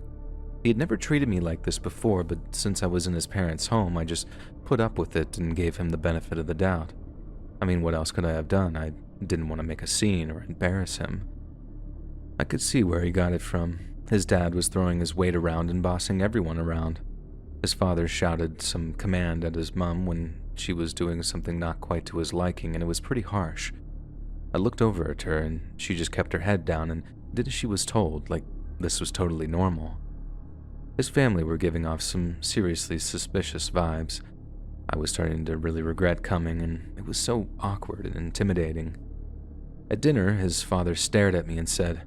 He had never treated me like this before, but since I was in his parents' home, I just put up with it and gave him the benefit of the doubt. I mean, what else could I have done? I didn't want to make a scene or embarrass him. I could see where he got it from. His dad was throwing his weight around and bossing everyone around. His father shouted some command at his mom when she was doing something not quite to his liking, and it was pretty harsh. I looked over at her, and she just kept her head down and did as she was told, like this was totally normal. His family were giving off some seriously suspicious vibes. I was starting to really regret coming, and it was so awkward and intimidating. At dinner, his father stared at me and said,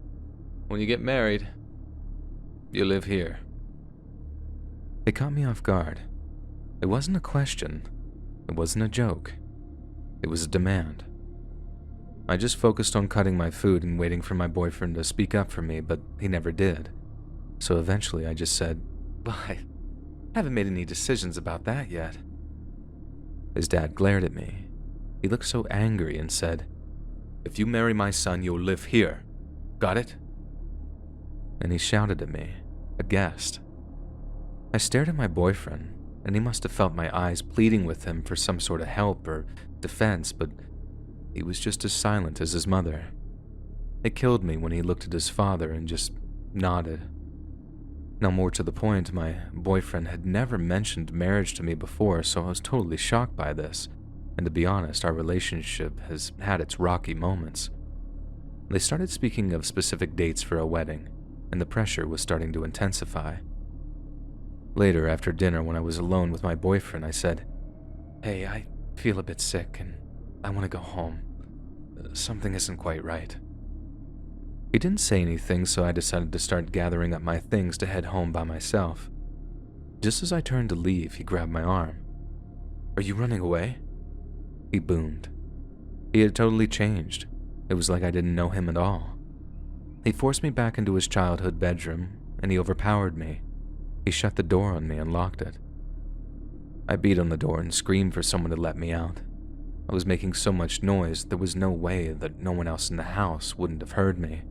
"When you get married, you live here." It caught me off guard. It wasn't a question. It wasn't a joke. It was a demand. I just focused on cutting my food and waiting for my boyfriend to speak up for me, but he never did. So eventually I just said, "Well, I haven't made any decisions about that yet." His dad glared at me. He looked so angry and said, "If you marry my son, you'll live here. Got it?" And he shouted at me, aghast. I stared at my boyfriend, and he must have felt my eyes pleading with him for some sort of help or defense, but he was just as silent as his mother. It killed me when he looked at his father and just nodded. Now, more to the point, my boyfriend had never mentioned marriage to me before, so I was totally shocked by this, and to be honest, our relationship has had its rocky moments. They started speaking of specific dates for a wedding, and the pressure was starting to intensify. Later, after dinner, when I was alone with my boyfriend, I said, "Hey, I feel a bit sick and I want to go home. Something isn't quite right." He didn't say anything, so I decided to start gathering up my things to head home by myself. Just as I turned to leave, he grabbed my arm. "Are you running away?" He boomed. He had totally changed. It was like I didn't know him at all. He forced me back into his childhood bedroom, and he overpowered me. He shut the door on me and locked it. I beat on the door and screamed for someone to let me out. I was making so much noise, there was no way that no one else in the house wouldn't have heard me.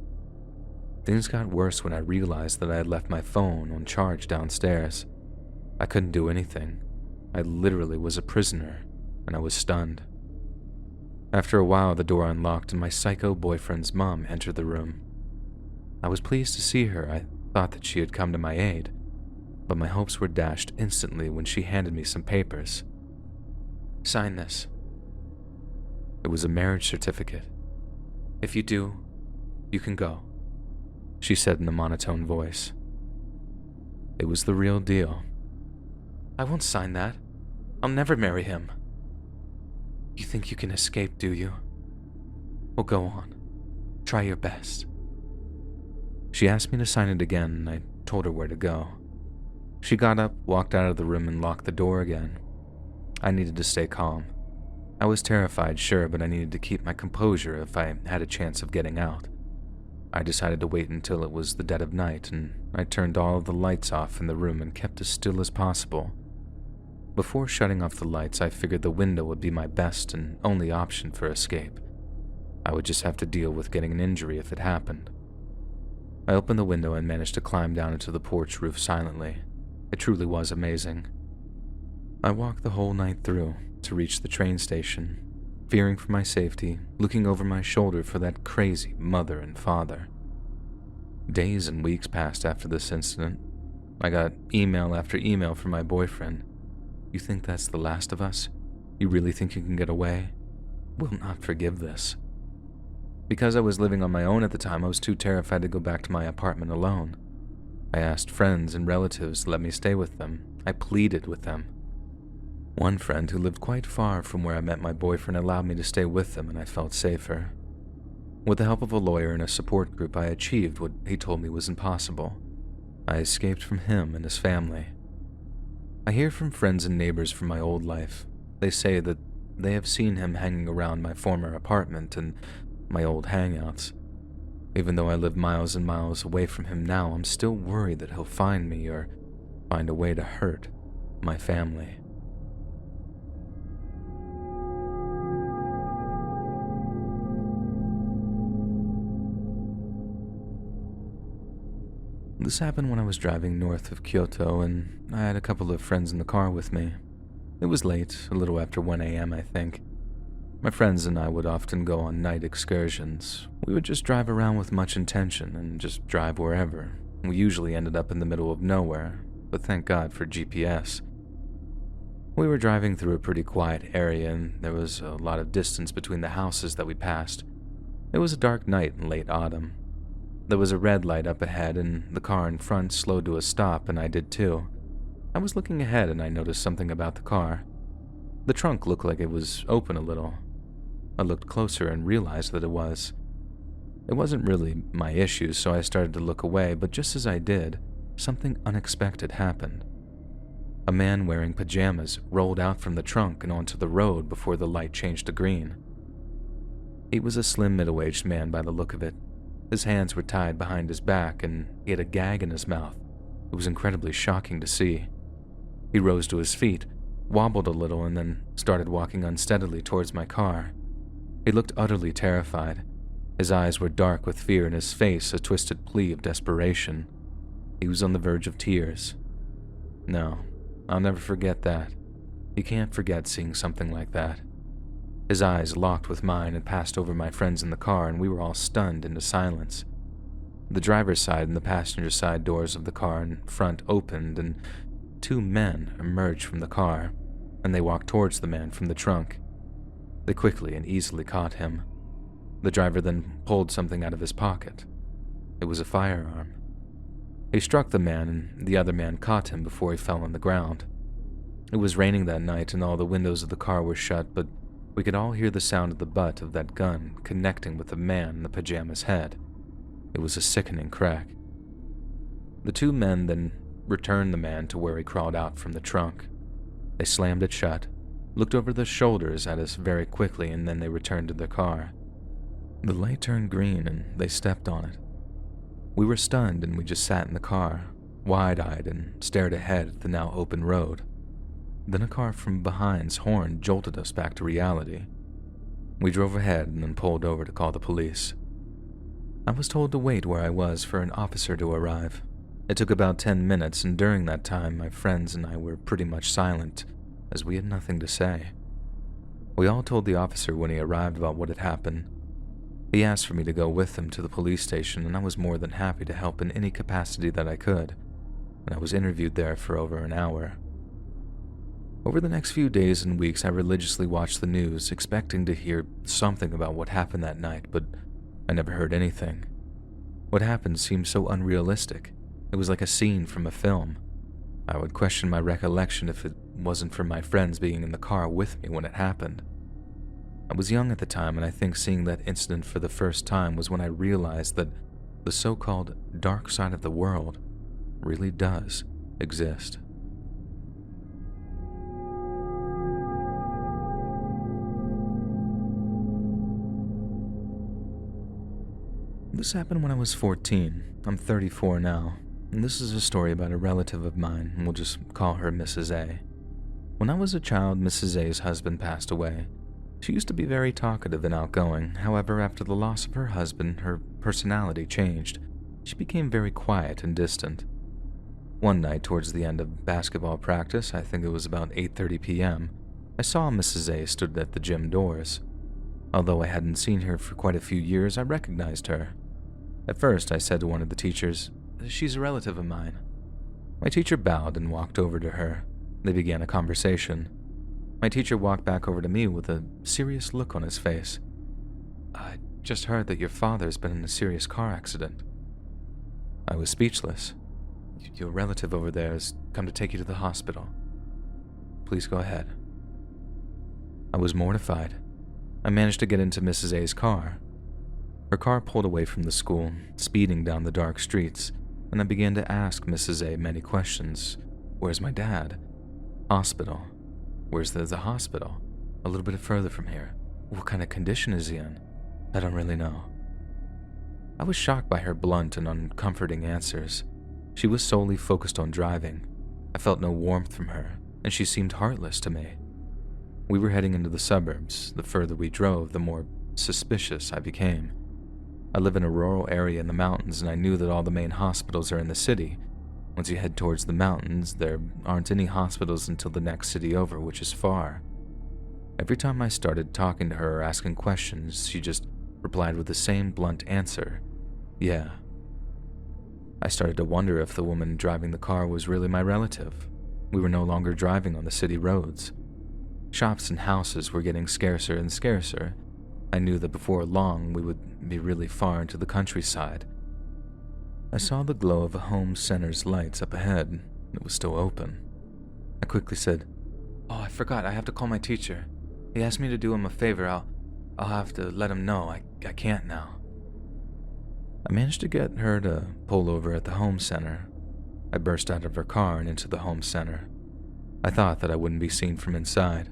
Things got worse when I realized that I had left my phone on charge downstairs. I couldn't do anything. I literally was a prisoner, and I was stunned. After a while, the door unlocked and my psycho boyfriend's mom entered the room. I was pleased to see her. I thought that she had come to my aid, but my hopes were dashed instantly when she handed me some papers. "Sign this." It was a marriage certificate. "If you do, you can go," she said in a monotone voice. It was the real deal. "I won't sign that. I'll never marry him." "You think you can escape, do you? Well, go on. Try your best. She asked me to sign it again, and I told her where to go. She got up, walked out of the room, and locked the door again. I needed to stay calm. I was terrified, sure, but I needed to keep my composure if I had a chance of getting out. I decided to wait until it was the dead of night, and I turned all of the lights off in the room and kept as still as possible. Before shutting off the lights, I figured the window would be my best and only option for escape. I would just have to deal with getting an injury if it happened. I opened the window and managed to climb down into the porch roof silently. It truly was amazing. I walked the whole night through to reach the train station, fearing for my safety, looking over my shoulder for that crazy mother and father. Days and weeks passed after this incident. I got email after email from my boyfriend. "You think that's the last of us? You really think you can get away? We'll not forgive this." Because I was living on my own at the time, I was too terrified to go back to my apartment alone. I asked friends and relatives to let me stay with them. I pleaded with them. One friend who lived quite far from where I met my boyfriend allowed me to stay with them, and I felt safer. With the help of a lawyer and a support group, I achieved what he told me was impossible. I escaped from him and his family. I hear from friends and neighbors from my old life. They say that they have seen him hanging around my former apartment and my old hangouts. Even though I live miles and miles away from him now, I'm still worried that he'll find me or find a way to hurt my family. This happened when I was driving north of Kyoto, and I had a couple of friends in the car with me. It was late, a little after 1 a.m., I think. My friends and I would often go on night excursions. We would just drive around with much intention and just drive wherever. We usually ended up in the middle of nowhere, but thank God for GPS. We were driving through a pretty quiet area, and there was a lot of distance between the houses that we passed. It was a dark night in late autumn. There was a red light up ahead, and the car in front slowed to a stop, and I did too. I was looking ahead, and I noticed something about the car. The trunk looked like it was open a little. I looked closer and realized that it was. It wasn't really my issue, so I started to look away, but just as I did, something unexpected happened. A man wearing pajamas rolled out from the trunk and onto the road before the light changed to green. He was a slim middle-aged man by the look of it. His hands were tied behind his back, and he had a gag in his mouth. It was incredibly shocking to see. He rose to his feet, wobbled a little, and then started walking unsteadily towards my car. He looked utterly terrified. His eyes were dark with fear, and his face a twisted plea of desperation. He was on the verge of tears. No, I'll never forget that. You can't forget seeing something like that. His eyes locked with mine and passed over my friends in the car, and we were all stunned into silence. The driver's side and the passenger side doors of the car in front opened, and 2 men emerged from the car, and they walked towards the man from the trunk. They quickly and easily caught him. The driver then pulled something out of his pocket. It was a firearm. He struck the man, and the other man caught him before he fell on the ground. It was raining that night, and all the windows of the car were shut, but we could all hear the sound of the butt of that gun connecting with the man in the pajama's head. It was a sickening crack. The 2 men then returned the man to where he crawled out from the trunk. They slammed it shut, looked over their shoulders at us very quickly, and then they returned to their car. The light turned green, and they stepped on it. We were stunned, and we just sat in the car, wide-eyed, and stared ahead at the now open road. Then a car from behind's horn jolted us back to reality. We drove ahead and then pulled over to call the police. I was told to wait where I was for an officer to arrive. It took about 10 minutes, and during that time, my friends and I were pretty much silent, as we had nothing to say. We all told the officer when he arrived about what had happened. He asked for me to go with him to the police station, and I was more than happy to help in any capacity that I could, and I was interviewed there for over an hour. Over the next few days and weeks, I religiously watched the news, expecting to hear something about what happened that night, but I never heard anything. What happened seemed so unrealistic. It was like a scene from a film. I would question my recollection if it wasn't for my friends being in the car with me when it happened. I was young at the time, and I think seeing that incident for the first time was when I realized that the so-called dark side of the world really does exist. This happened when I was 14. I'm 34 now, and this is a story about a relative of mine, and we'll just call her Mrs. A. When I was a child, Mrs. A's husband passed away. She used to be very talkative and outgoing. However, after the loss of her husband, her personality changed. She became very quiet and distant. One night, towards the end of basketball practice, I think it was about 8:30 p.m., I saw Mrs. A stood at the gym doors. Although I hadn't seen her for quite a few years, I recognized her. At first, I said to one of the teachers, "She's a relative of mine." My teacher bowed and walked over to her. They began a conversation. My teacher walked back over to me with a serious look on his face. "I just heard that your father's been in a serious car accident." I was speechless. "Your relative over there has come to take you to the hospital. Please go ahead." I was mortified. I managed to get into Mrs. A's car. Her car pulled away from the school, speeding down the dark streets, and I began to ask Mrs. A many questions. "Where's my dad?" "Hospital." "Where's the hospital?" "A little bit further from here." "What kind of condition is he in?" "I don't really know." I was shocked by her blunt and uncomforting answers. She was solely focused on driving. I felt no warmth from her, and she seemed heartless to me. We were heading into the suburbs. The further we drove, the more suspicious I became. I live in a rural area in the mountains, and I knew that all the main hospitals are in the city. Once you head towards the mountains, there aren't any hospitals until the next city over, which is far. Every time I started talking to her or asking questions, she just replied with the same blunt answer, "Yeah." I started to wonder if the woman driving the car was really my relative. We were no longer driving on the city roads. Shops and houses were getting scarcer and scarcer. I knew that before long we would be really far into the countryside. I saw the glow of a home center's lights up ahead. It was still open. I quickly said, "Oh, I forgot. I have to call my teacher. He asked me to do him a favor. I'll have to let him know. I can't now." I managed to get her to pull over at the home center. I burst out of her car and into the home center. I thought that I wouldn't be seen from inside.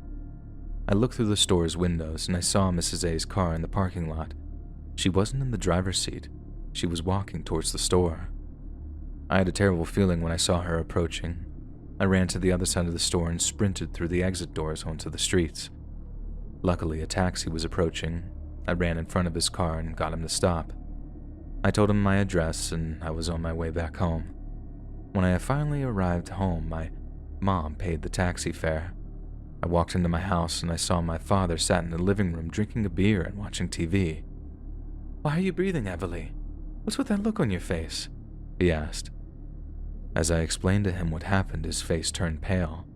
I looked through the store's windows and I saw Mrs. A's car in the parking lot. She wasn't in the driver's seat. She was walking towards the store. I had a terrible feeling when I saw her approaching. I ran to the other side of the store and sprinted through the exit doors onto the streets. Luckily, a taxi was approaching. I ran in front of his car and got him to stop. I told him my address and I was on my way back home. When I finally arrived home, my mom paid the taxi fare. I walked into my house and I saw my father sat in the living room drinking a beer and watching TV. "Why are you breathing heavily? What's with that look on your face?" he asked. As I explained to him what happened, his face turned pale.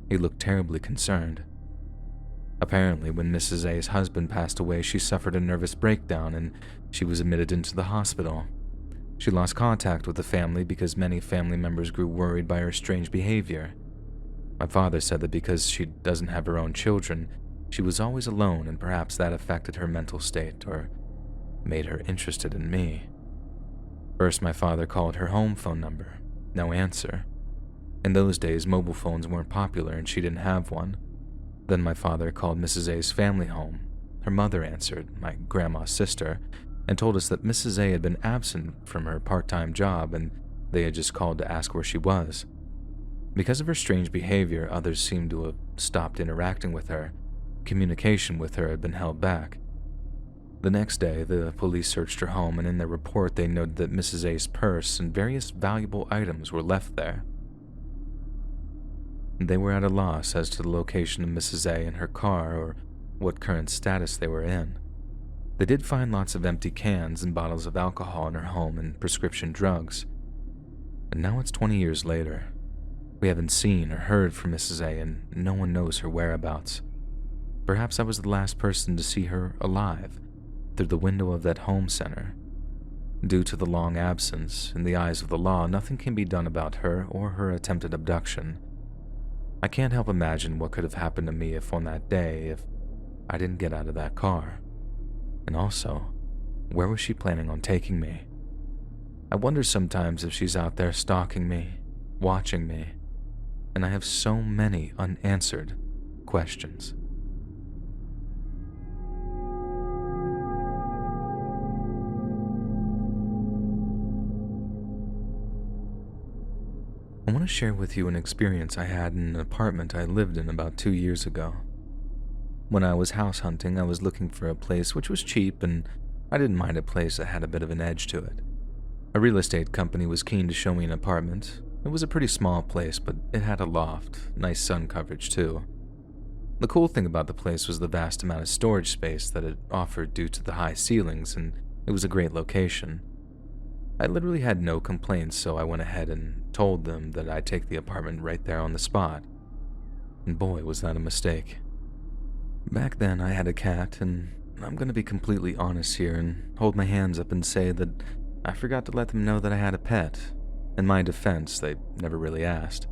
He looked terribly concerned. Apparently, when Mrs. A's husband passed away, she suffered a nervous breakdown and she was admitted into the hospital. She lost contact with the family because many family members grew worried by her strange behavior. My father said that because she doesn't have her own children, she was always alone and perhaps that affected her mental state or made her interested in me. First, my father called her home phone number. No answer. In those days, mobile phones weren't popular and she didn't have one. Then my father called Mrs. A's family home. Her mother answered, my grandma's sister, and told us that Mrs. A had been absent from her part-time job and they had just called to ask where she was. Because of her strange behavior, others seemed to have stopped interacting with her. Communication with her had been held back. The next day, the police searched her home, and in their report they noted that Mrs. A's purse and various valuable items were left there. They were at a loss as to the location of Mrs. A and her car or what current status they were in. They did find lots of empty cans and bottles of alcohol in her home and prescription drugs. And now it's 20 years later. We haven't seen or heard from Mrs. A and no one knows her whereabouts. Perhaps I was the last person to see her alive through the window of that home center. Due to the long absence, in the eyes of the law, nothing can be done about her or her attempted abduction. I can't help imagine what could have happened to me if on that day, if I didn't get out of that car. And also, where was she planning on taking me? I wonder sometimes if she's out there stalking me, watching me, and I have so many unanswered questions. I want to share with you an experience I had in an apartment I lived in about 2 years ago. When I was house hunting, I was looking for a place which was cheap, and I didn't mind a place that had a bit of an edge to it. A real estate company was keen to show me an apartment. It was a pretty small place, but it had a loft, nice sun coverage too. The cool thing about the place was the vast amount of storage space that it offered due to the high ceilings, and it was a great location. I literally had no complaints, so I went ahead and told them that I'd take the apartment right there on the spot. And boy, was that a mistake. Back then, I had a cat, and I'm going to be completely honest here and hold my hands up and say that I forgot to let them know that I had a pet. In my defense, they never really asked.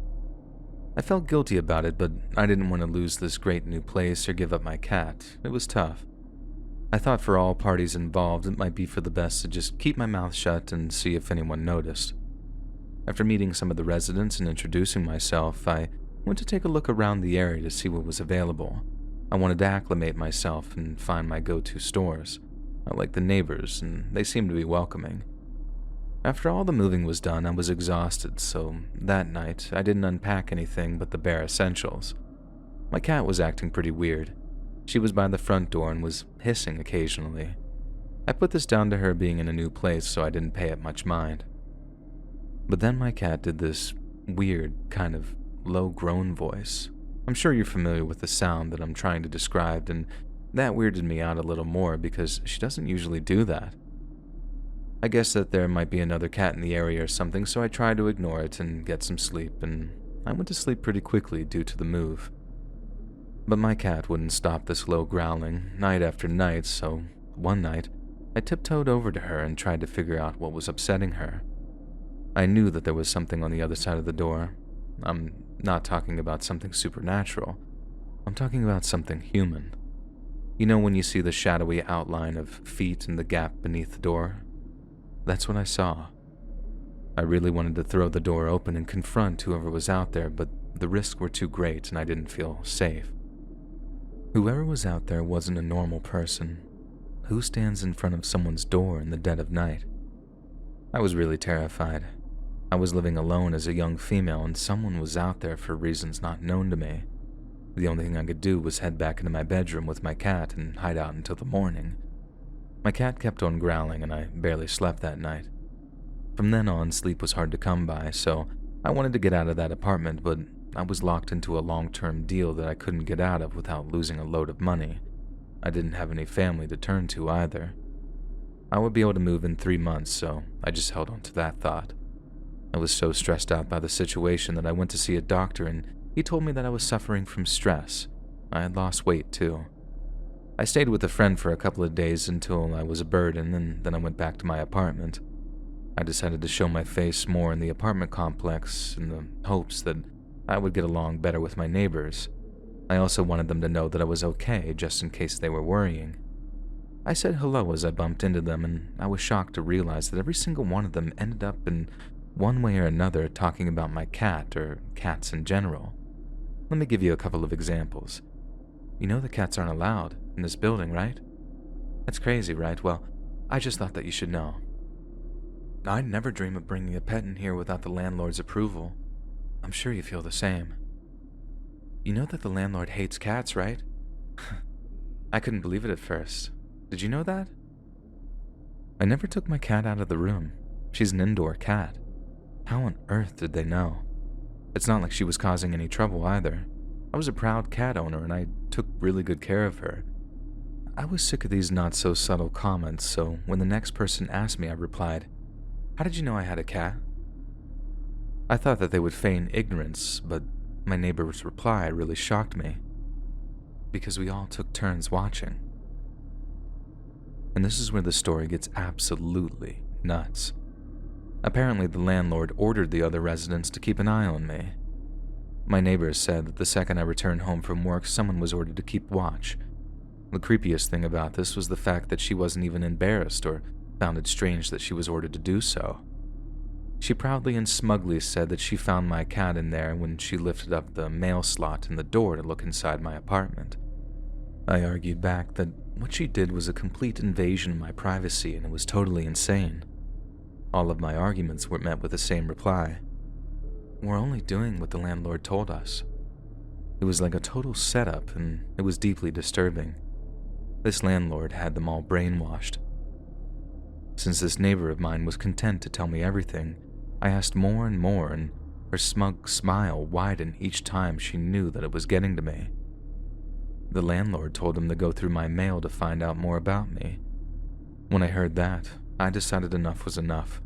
I felt guilty about it, but I didn't want to lose this great new place or give up my cat. It was tough. I thought for all parties involved, it might be for the best to just keep my mouth shut and see if anyone noticed. After meeting some of the residents and introducing myself, I went to take a look around the area to see what was available. I wanted to acclimate myself and find my go-to stores. I liked the neighbors, and they seemed to be welcoming. After all the moving was done, I was exhausted, so that night I didn't unpack anything but the bare essentials. My cat was acting pretty weird. She was by the front door and was hissing occasionally. I put this down to her being in a new place, so I didn't pay it much mind. But then my cat did this weird, kind of low groan voice. I'm sure you're familiar with the sound that I'm trying to describe, and that weirded me out a little more because she doesn't usually do that. I guess that there might be another cat in the area or something, so I tried to ignore it and get some sleep, and I went to sleep pretty quickly due to the move. But my cat wouldn't stop this low growling night after night, so one night, I tiptoed over to her and tried to figure out what was upsetting her. I knew that there was something on the other side of the door. I'm not talking about something supernatural. I'm talking about something human. You know when you see the shadowy outline of feet in the gap beneath the door? That's what I saw. I really wanted to throw the door open and confront whoever was out there, but the risks were too great and I didn't feel safe. Whoever was out there wasn't a normal person. Who stands in front of someone's door in the dead of night? I was really terrified. I was living alone as a young female, and someone was out there for reasons not known to me. The only thing I could do was head back into my bedroom with my cat and hide out until the morning. My cat kept on growling, and I barely slept that night. From then on, sleep was hard to come by, so I wanted to get out of that apartment, but I was locked into a long-term deal that I couldn't get out of without losing a load of money. I didn't have any family to turn to either. I would be able to move in 3 months, so I just held on to that thought. I was so stressed out by the situation that I went to see a doctor, and he told me that I was suffering from stress. I had lost weight too. I stayed with a friend for a couple of days until I was a burden, and then I went back to my apartment. I decided to show my face more in the apartment complex in the hopes that I would get along better with my neighbors. I also wanted them to know that I was okay, just in case they were worrying. I said hello as I bumped into them, and I was shocked to realize that every single one of them ended up in one way or another talking about my cat or cats in general. Let me give you a couple of examples. You know the cats aren't allowed in this building, right? That's crazy, right? Well, I just thought that you should know. I'd never dream of bringing a pet in here without the landlord's approval. I'm sure you feel the same. You know that the landlord hates cats, right? I couldn't believe it at first. Did you know that? I never took my cat out of the room. She's an indoor cat. How on earth did they know? It's not like she was causing any trouble either. I was a proud cat owner and I took really good care of her. I was sick of these not-so-subtle comments, so when the next person asked me, I replied, "How did you know I had a cat?" I thought that they would feign ignorance, but my neighbor's reply really shocked me. Because we all took turns watching. And this is where the story gets absolutely nuts. Apparently, the landlord ordered the other residents to keep an eye on me. My neighbors said that the second I returned home from work, someone was ordered to keep watch. The creepiest thing about this was the fact that she wasn't even embarrassed or found it strange that she was ordered to do so. She proudly and smugly said that she found my cat in there when she lifted up the mail slot in the door to look inside my apartment. I argued back that what she did was a complete invasion of my privacy and it was totally insane. All of my arguments were met with the same reply. We're only doing what the landlord told us. It was like a total setup and it was deeply disturbing. This landlord had them all brainwashed. Since this neighbor of mine was content to tell me everything, I asked more and more, and her smug smile widened each time she knew that it was getting to me. The landlord told him to go through my mail to find out more about me. When I heard that, I decided enough was enough.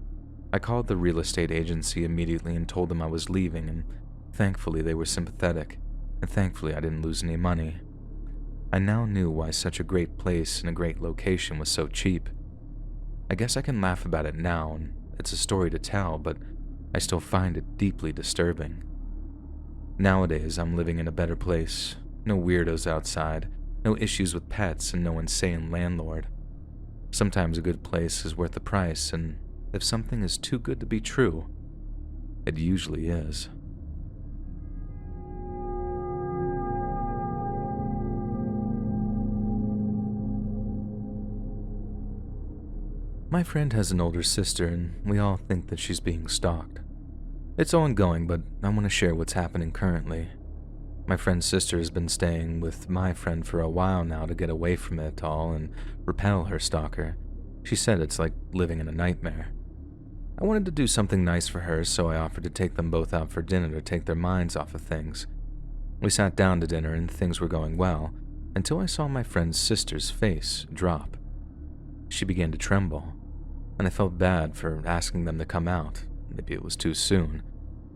I called the real estate agency immediately and told them I was leaving, and thankfully they were sympathetic, and thankfully I didn't lose any money. I now knew why such a great place in a great location was so cheap. I guess I can laugh about it now, and it's a story to tell, but I still find it deeply disturbing. Nowadays, I'm living in a better place. No weirdos outside, no issues with pets, and no insane landlord. Sometimes a good place is worth the price, and if something is too good to be true, it usually is. My friend has an older sister, and we all think that she's being stalked. It's ongoing, but I want to share what's happening currently. My friend's sister has been staying with my friend for a while now to get away from it all and repel her stalker. She said it's like living in a nightmare. I wanted to do something nice for her, so I offered to take them both out for dinner to take their minds off of things. We sat down to dinner and things were going well, until I saw my friend's sister's face drop. She began to tremble, and I felt bad for asking them to come out. Maybe it was too soon.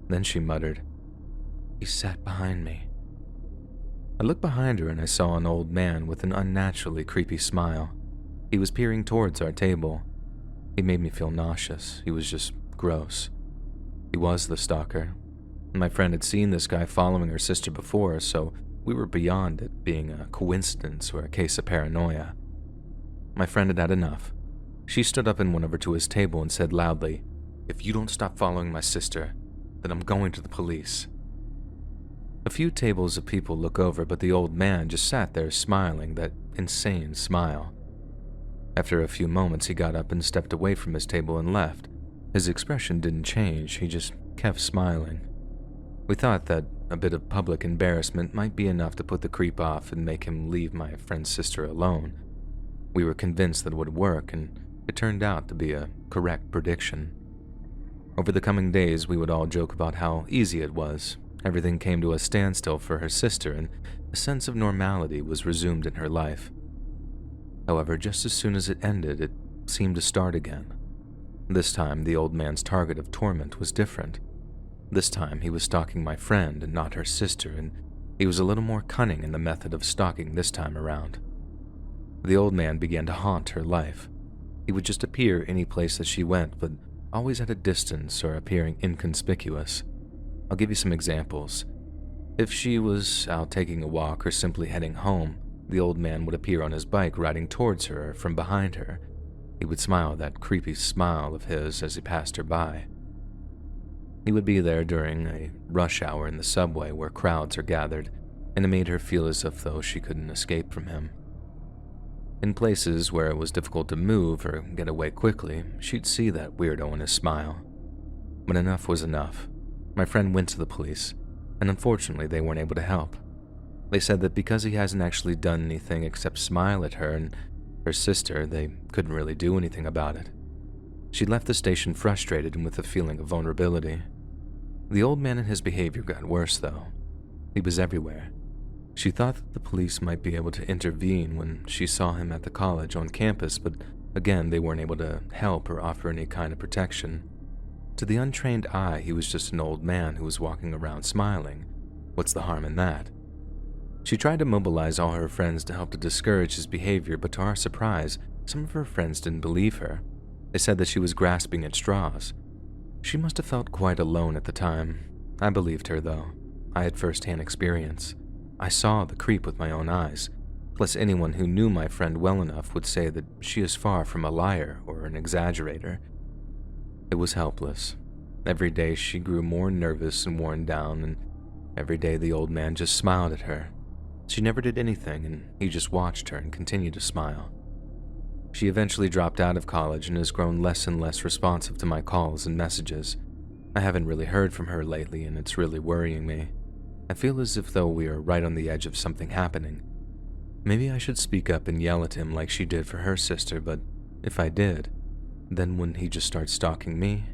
Then she muttered, "He sat behind me." I looked behind her and I saw an old man with an unnaturally creepy smile. He was peering towards our table. He made me feel nauseous. He was just gross. He was the stalker. My friend had seen this guy following her sister before, so we were beyond it being a coincidence or a case of paranoia. My friend had had enough. She stood up and went over to his table and said loudly, "If you don't stop following my sister, then I'm going to the police." A few tables of people look over, but the old man just sat there smiling that insane smile. After a few moments, he got up and stepped away from his table and left. His expression didn't change, he just kept smiling. We thought that a bit of public embarrassment might be enough to put the creep off and make him leave my friend's sister alone. We were convinced that it would work, and it turned out to be a correct prediction. Over the coming days, we would all joke about how easy it was. Everything came to a standstill for her sister, and a sense of normality was resumed in her life. However, just as soon as it ended, it seemed to start again. This time, the old man's target of torment was different. This time, he was stalking my friend and not her sister, and he was a little more cunning in the method of stalking this time around. The old man began to haunt her life. He would just appear any place that she went, but always at a distance or appearing inconspicuous. I'll give you some examples. If she was out taking a walk or simply heading home, the old man would appear on his bike riding towards her or from behind her. He would smile that creepy smile of his as he passed her by. He would be there during a rush hour in the subway where crowds are gathered, and it made her feel as if though she couldn't escape from him. In places where it was difficult to move or get away quickly, she'd see that weirdo in his smile. But enough was enough. My friend went to the police, and unfortunately they weren't able to help. They said that because he hasn't actually done anything except smile at her and her sister, they couldn't really do anything about it. She left the station frustrated and with a feeling of vulnerability. The old man and his behavior got worse, though. He was everywhere. She thought that the police might be able to intervene when she saw him at the college on campus, but again, they weren't able to help or offer any kind of protection. To the untrained eye, he was just an old man who was walking around smiling. What's the harm in that? She tried to mobilize all her friends to help to discourage his behavior, but to our surprise, some of her friends didn't believe her. They said that she was grasping at straws. She must have felt quite alone at the time. I believed her, though. I had first-hand experience. I saw the creep with my own eyes. Plus, anyone who knew my friend well enough would say that she is far from a liar or an exaggerator. It was helpless. Every day she grew more nervous and worn down, and every day the old man just smiled at her. She never did anything, and he just watched her and continued to smile. She eventually dropped out of college and has grown less and less responsive to my calls and messages. I haven't really heard from her lately, and it's really worrying me. I feel as if though we are right on the edge of something happening. Maybe I should speak up and yell at him like she did for her sister, but if I did, then wouldn't he just start stalking me?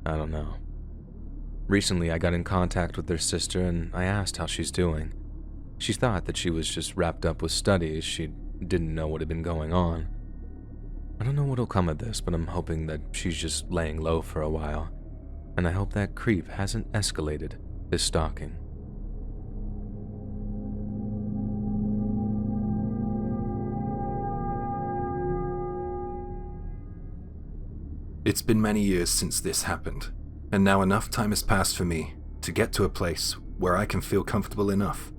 I don't know. Recently, I got in contact with their sister and I asked how she's doing. She thought that she was just wrapped up with studies. She didn't know what had been going on. I don't know what'll come of this, but I'm hoping that she's just laying low for a while. And I hope that creep hasn't escalated his stalking. It's been many years since this happened, and now enough time has passed for me to get to a place where I can feel comfortable enough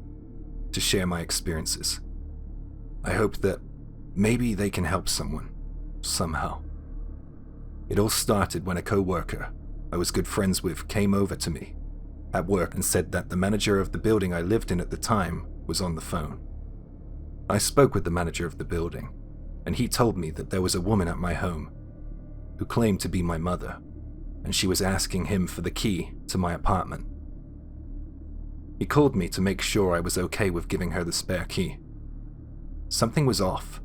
to share my experiences. I hope that maybe they can help someone, somehow. It all started when a co-worker I was good friends with came over to me at work and said that the manager of the building I lived in at the time was on the phone. I spoke with the manager of the building, and he told me that there was a woman at my home who claimed to be my mother, and she was asking him for the key to my apartment. He called me to make sure I was okay with giving her the spare key. Something was off.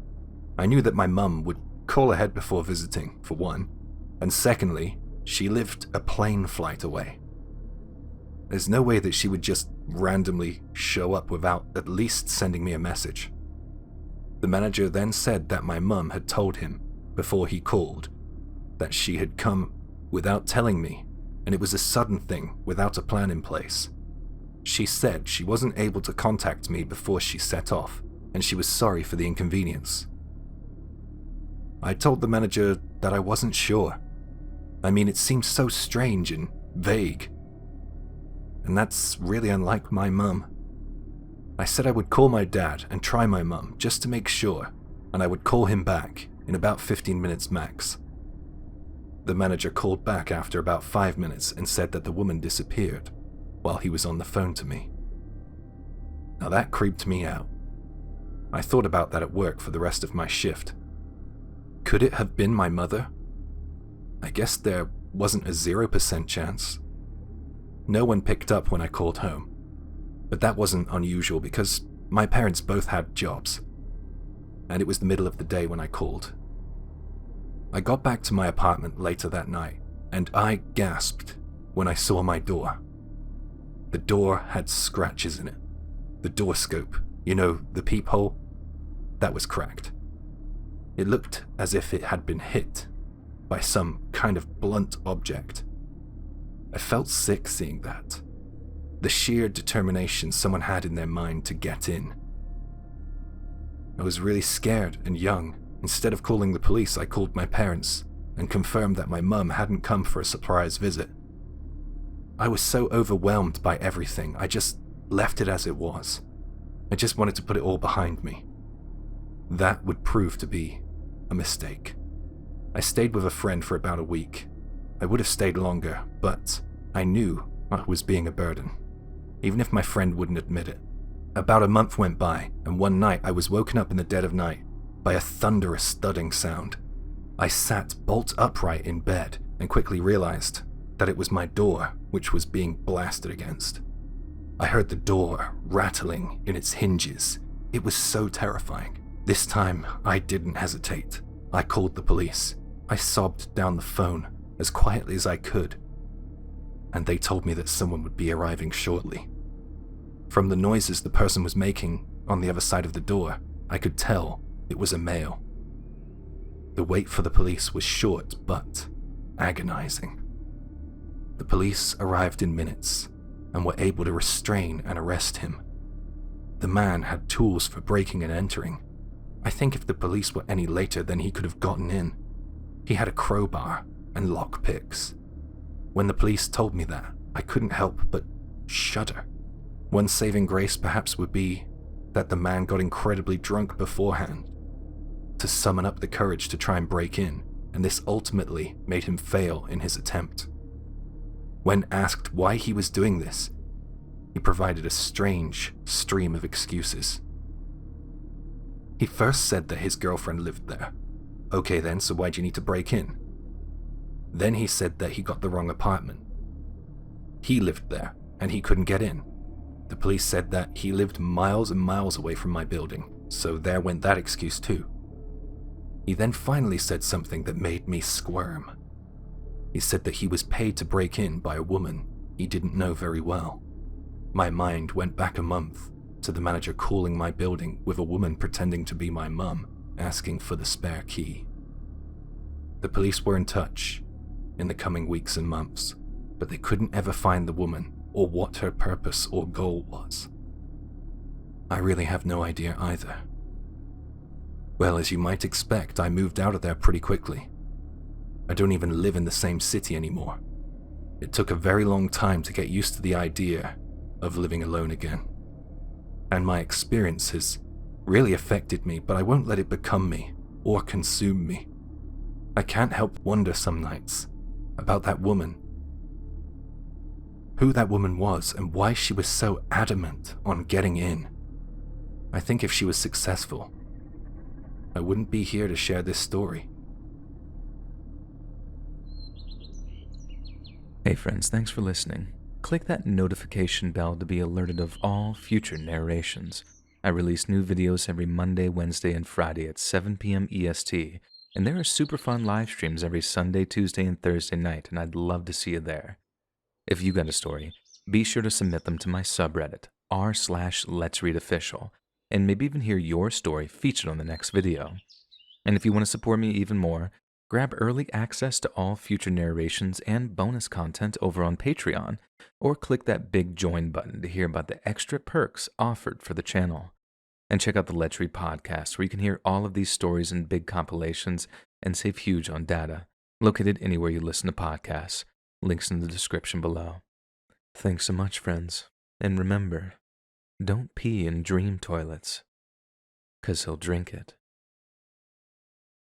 I knew that my mum would call ahead before visiting, for one, and secondly, she lived a plane flight away. There's no way that she would just randomly show up without at least sending me a message. The manager then said that my mum had told him, before he called, that she had come without telling me, and it was a sudden thing without a plan in place. She said she wasn't able to contact me before she set off, and she was sorry for the inconvenience. I told the manager that I wasn't sure. I mean, it seemed so strange and vague. And that's really unlike my mum. I said I would call my dad and try my mum just to make sure, and I would call him back in about 15 minutes max. The manager called back after about 5 minutes and said that the woman disappeared while he was on the phone to me. Now that creeped me out. I thought about that at work for the rest of my shift. Could it have been my mother? I guess there wasn't a 0% chance. No one picked up when I called home, but that wasn't unusual because my parents both had jobs, and it was the middle of the day when I called. I got back to my apartment later that night, and I gasped when I saw my door. The door had scratches in it. The door scope, the peephole, that was cracked. It looked as if it had been hit by some kind of blunt object. I felt sick seeing that. The sheer determination someone had in their mind to get in. I was really scared and young. Instead of calling the police, I called my parents and confirmed that my mum hadn't come for a surprise visit. I was so overwhelmed by everything, I just left it as it was. I just wanted to put it all behind me. That would prove to be a mistake. I stayed with a friend for about a week. I would have stayed longer, but I knew I was being a burden, even if my friend wouldn't admit it. About a month went by, and one night I was woken up in the dead of night by a thunderous thudding sound. I sat bolt upright in bed and quickly realized that it was my door which was being blasted against. I heard the door rattling in its hinges. It was so terrifying. This time, I didn't hesitate. I called the police. I sobbed down the phone as quietly as I could, and they told me that someone would be arriving shortly. From the noises the person was making on the other side of the door, I could tell it was a male. The wait for the police was short but agonizing. The police arrived in minutes and were able to restrain and arrest him. The man had tools for breaking and entering. I think if the police were any later, then he could have gotten in. He had a crowbar and lockpicks. When the police told me that, I couldn't help but shudder. One saving grace perhaps would be that the man got incredibly drunk beforehand to summon up the courage to try and break in, and this ultimately made him fail in his attempt. When asked why he was doing this, he provided a strange stream of excuses. He first said that his girlfriend lived there. Okay then, so why do you need to break in? Then he said that he got the wrong apartment. He lived there, and he couldn't get in. The police said that he lived miles and miles away from my building, so there went that excuse too. He then finally said something that made me squirm. He said that he was paid to break in by a woman he didn't know very well. My mind went back a month to the manager calling my building with a woman pretending to be my mum, asking for the spare key. The police were in touch in the coming weeks and months, but they couldn't ever find the woman or what her purpose or goal was. I really have no idea either. Well, as you might expect, I moved out of there pretty quickly. I don't even live in the same city anymore. It took a very long time to get used to the idea of living alone again. And my experience has really affected me, but I won't let it become me or consume me. I can't help wonder some nights about that woman, who that woman was and why she was so adamant on getting in. I think if she was successful, I wouldn't be here to share this story. Hey friends, thanks for listening. Click that notification bell to be alerted of all future narrations. I release new videos every Monday, Wednesday, and Friday at 7 p.m. EST, and there are super fun live streams every Sunday, Tuesday, and Thursday night, and I'd love to see you there. If you got a story, be sure to submit them to my subreddit, r/letsreadofficial, and maybe even hear your story featured on the next video. And if you want to support me even more, grab early access to all future narrations and bonus content over on Patreon, or click that big join button to hear about the extra perks offered for the channel. And check out the Let's Read podcast, where you can hear all of these stories in big compilations and save huge on data, located anywhere you listen to podcasts. Links in the description below. Thanks so much, friends. And remember, don't pee in dream toilets, 'cause he'll drink it.